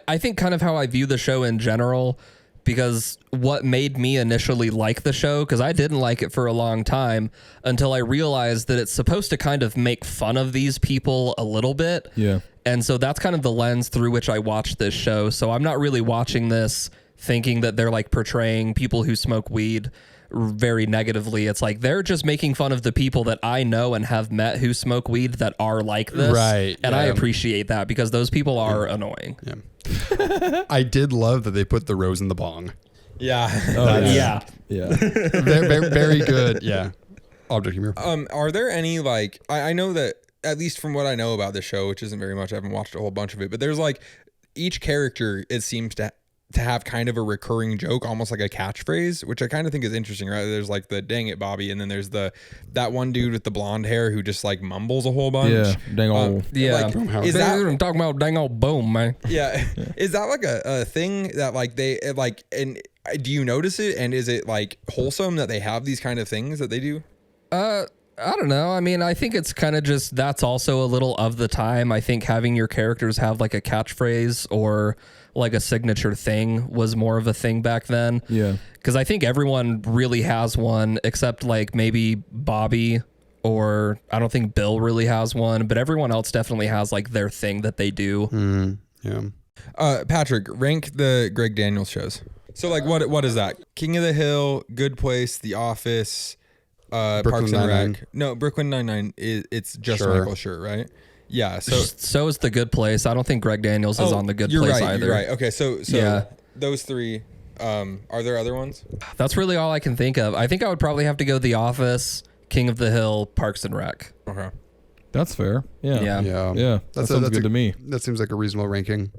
S4: I think kind of how I view the show in general, because what made me initially like the show, because I didn't like it for a long time until I realized that it's supposed to kind of make fun of these people a little bit.
S2: Yeah.
S4: And so that's kind of the lens through which I watch this show. So I'm not really watching this thinking that they're like portraying people who smoke weed very negatively. It's like they're just making fun of the people that I know and have met who smoke weed that are like this.
S3: Right,
S4: And I
S3: yeah.
S4: appreciate that because those people are annoying.
S3: Yeah. I did love that they put the rose in the bong.
S1: Yeah.
S2: Oh,
S4: Yeah.
S2: Yeah.
S3: Very, very good. Yeah. Object humor.
S1: Are there any like I know that at least from what I know about the show, which isn't very much, I haven't watched a whole bunch of it, but there's like each character, it seems to have kind of a recurring joke, almost like a catchphrase, which I kind of think is interesting, right? There's like the "dang it, Bobby," and then there's that one dude with the blonde hair who just like mumbles a whole bunch.
S2: Yeah. Dang old.
S4: Yeah.
S1: Like, is that
S4: I'm talking about dang old boom, man.
S1: yeah? Is that like a thing that like they like? And do you notice it? And is it like wholesome that they have these kind of things that they do?
S4: I don't know. I mean, I think it's kind of just that's also a little of the time. I think having your characters have like a catchphrase or like a signature thing was more of a thing back then.
S2: Yeah.
S4: Because I think everyone really has one except like maybe Bobby, or I don't think Bill really has one, but everyone else definitely has like their thing that they do.
S3: Yeah.
S1: Patrick, rank the Greg Daniels shows. So like what is that? King of the Hill, Good Place, The Office, Parks and
S3: Nine-Nine.
S1: Rec. No, Brooklyn Nine-Nine it's just
S3: Sure.
S1: Michael Schur, right? Yeah.
S4: So is The Good Place. I don't think Greg Daniels is on The Good
S1: you're
S4: Place
S1: right,
S4: either.
S1: You're right. Okay, so
S4: Yeah.
S1: those three. Are there other ones?
S4: That's really all I can think of. I think I would probably have to go The Office, King of the Hill, Parks and Rec.
S1: Okay.
S2: That's fair. Yeah.
S4: Yeah.
S3: Yeah.
S2: Yeah. That sounds good to me.
S3: That seems like a reasonable ranking.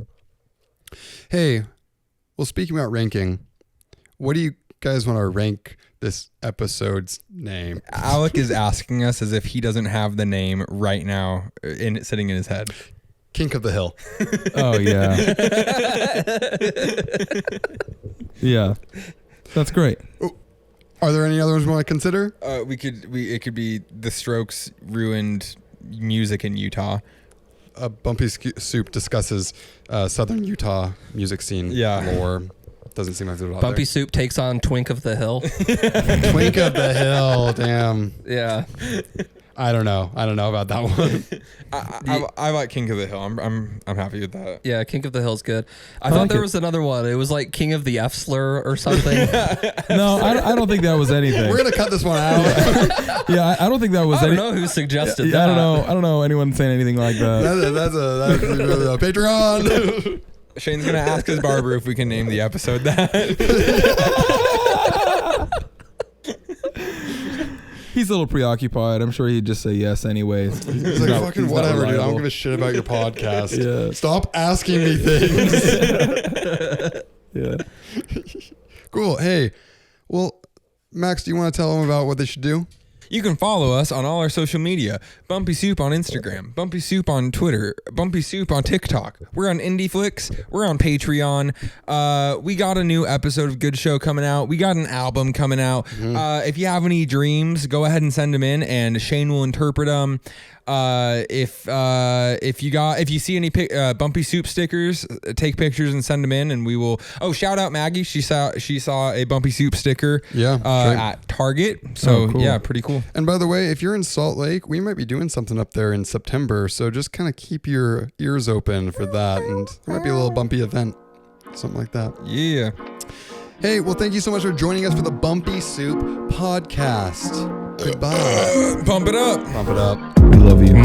S3: Hey, well, speaking about ranking, what do you guys want to rank this episode's name?
S1: Alec is asking us as if he doesn't have the name right now sitting in his head.
S3: Kink of the Hill.
S2: Oh yeah. Yeah. That's great.
S3: Are there any other ones we want to consider?
S1: It could be The Strokes ruined music in Utah.
S3: Bumpy Soup discusses Southern Utah music scene lore. Doesn't seem like there's a lot
S4: Bumpy
S3: there.
S4: Soup takes on Twink of the Hill.
S3: Twink of the Hill. Damn.
S4: Yeah.
S3: I don't know about that one.
S1: I like King of the Hill. I'm happy with that.
S4: Yeah, King of the Hill's good. I thought there was another one. It was like King of the F slur or something.
S2: No, I don't think that was anything.
S3: We're gonna cut this one out.
S2: Yeah, I don't think that was
S4: I don't
S2: any.
S4: know who suggested
S2: Yeah,
S4: that.
S2: I don't know anyone saying anything like that.
S3: That's a Patreon.
S1: Shane's gonna ask his barber if we can name the episode that.
S2: He's a little preoccupied. I'm sure he'd just say yes anyways.
S3: He's like, fucking whatever, dude. I don't give a shit about your podcast. Yeah. Stop asking me things.
S2: Yeah.
S3: Cool. Hey, well, Max, do you want to tell them about what they should do?
S1: You can follow us on all our social media. Bumpy Soup on Instagram, Bumpy Soup on Twitter, Bumpy Soup on TikTok. We're on IndieFlix. We're on Patreon. We got a new episode of Good Show coming out. We got an album coming out. If you have any dreams, go ahead and send them in, and Shane will interpret them. If you see any Bumpy Soup stickers, take pictures and send them in, and we will. Oh, shout out Maggie. She saw a Bumpy Soup sticker.
S3: Yeah,
S1: at Target. So
S2: cool.
S1: Yeah, pretty cool.
S3: And by the way, if you're in Salt Lake, we might be doing something up there in September. So just kind of keep your ears open for that, and there might be a little Bumpy event, something like that.
S1: Yeah.
S3: Hey, well, thank you so much for joining us for the Bumpy Soup podcast. Goodbye.
S1: Pump it up.
S3: Pump it up.
S2: We love you.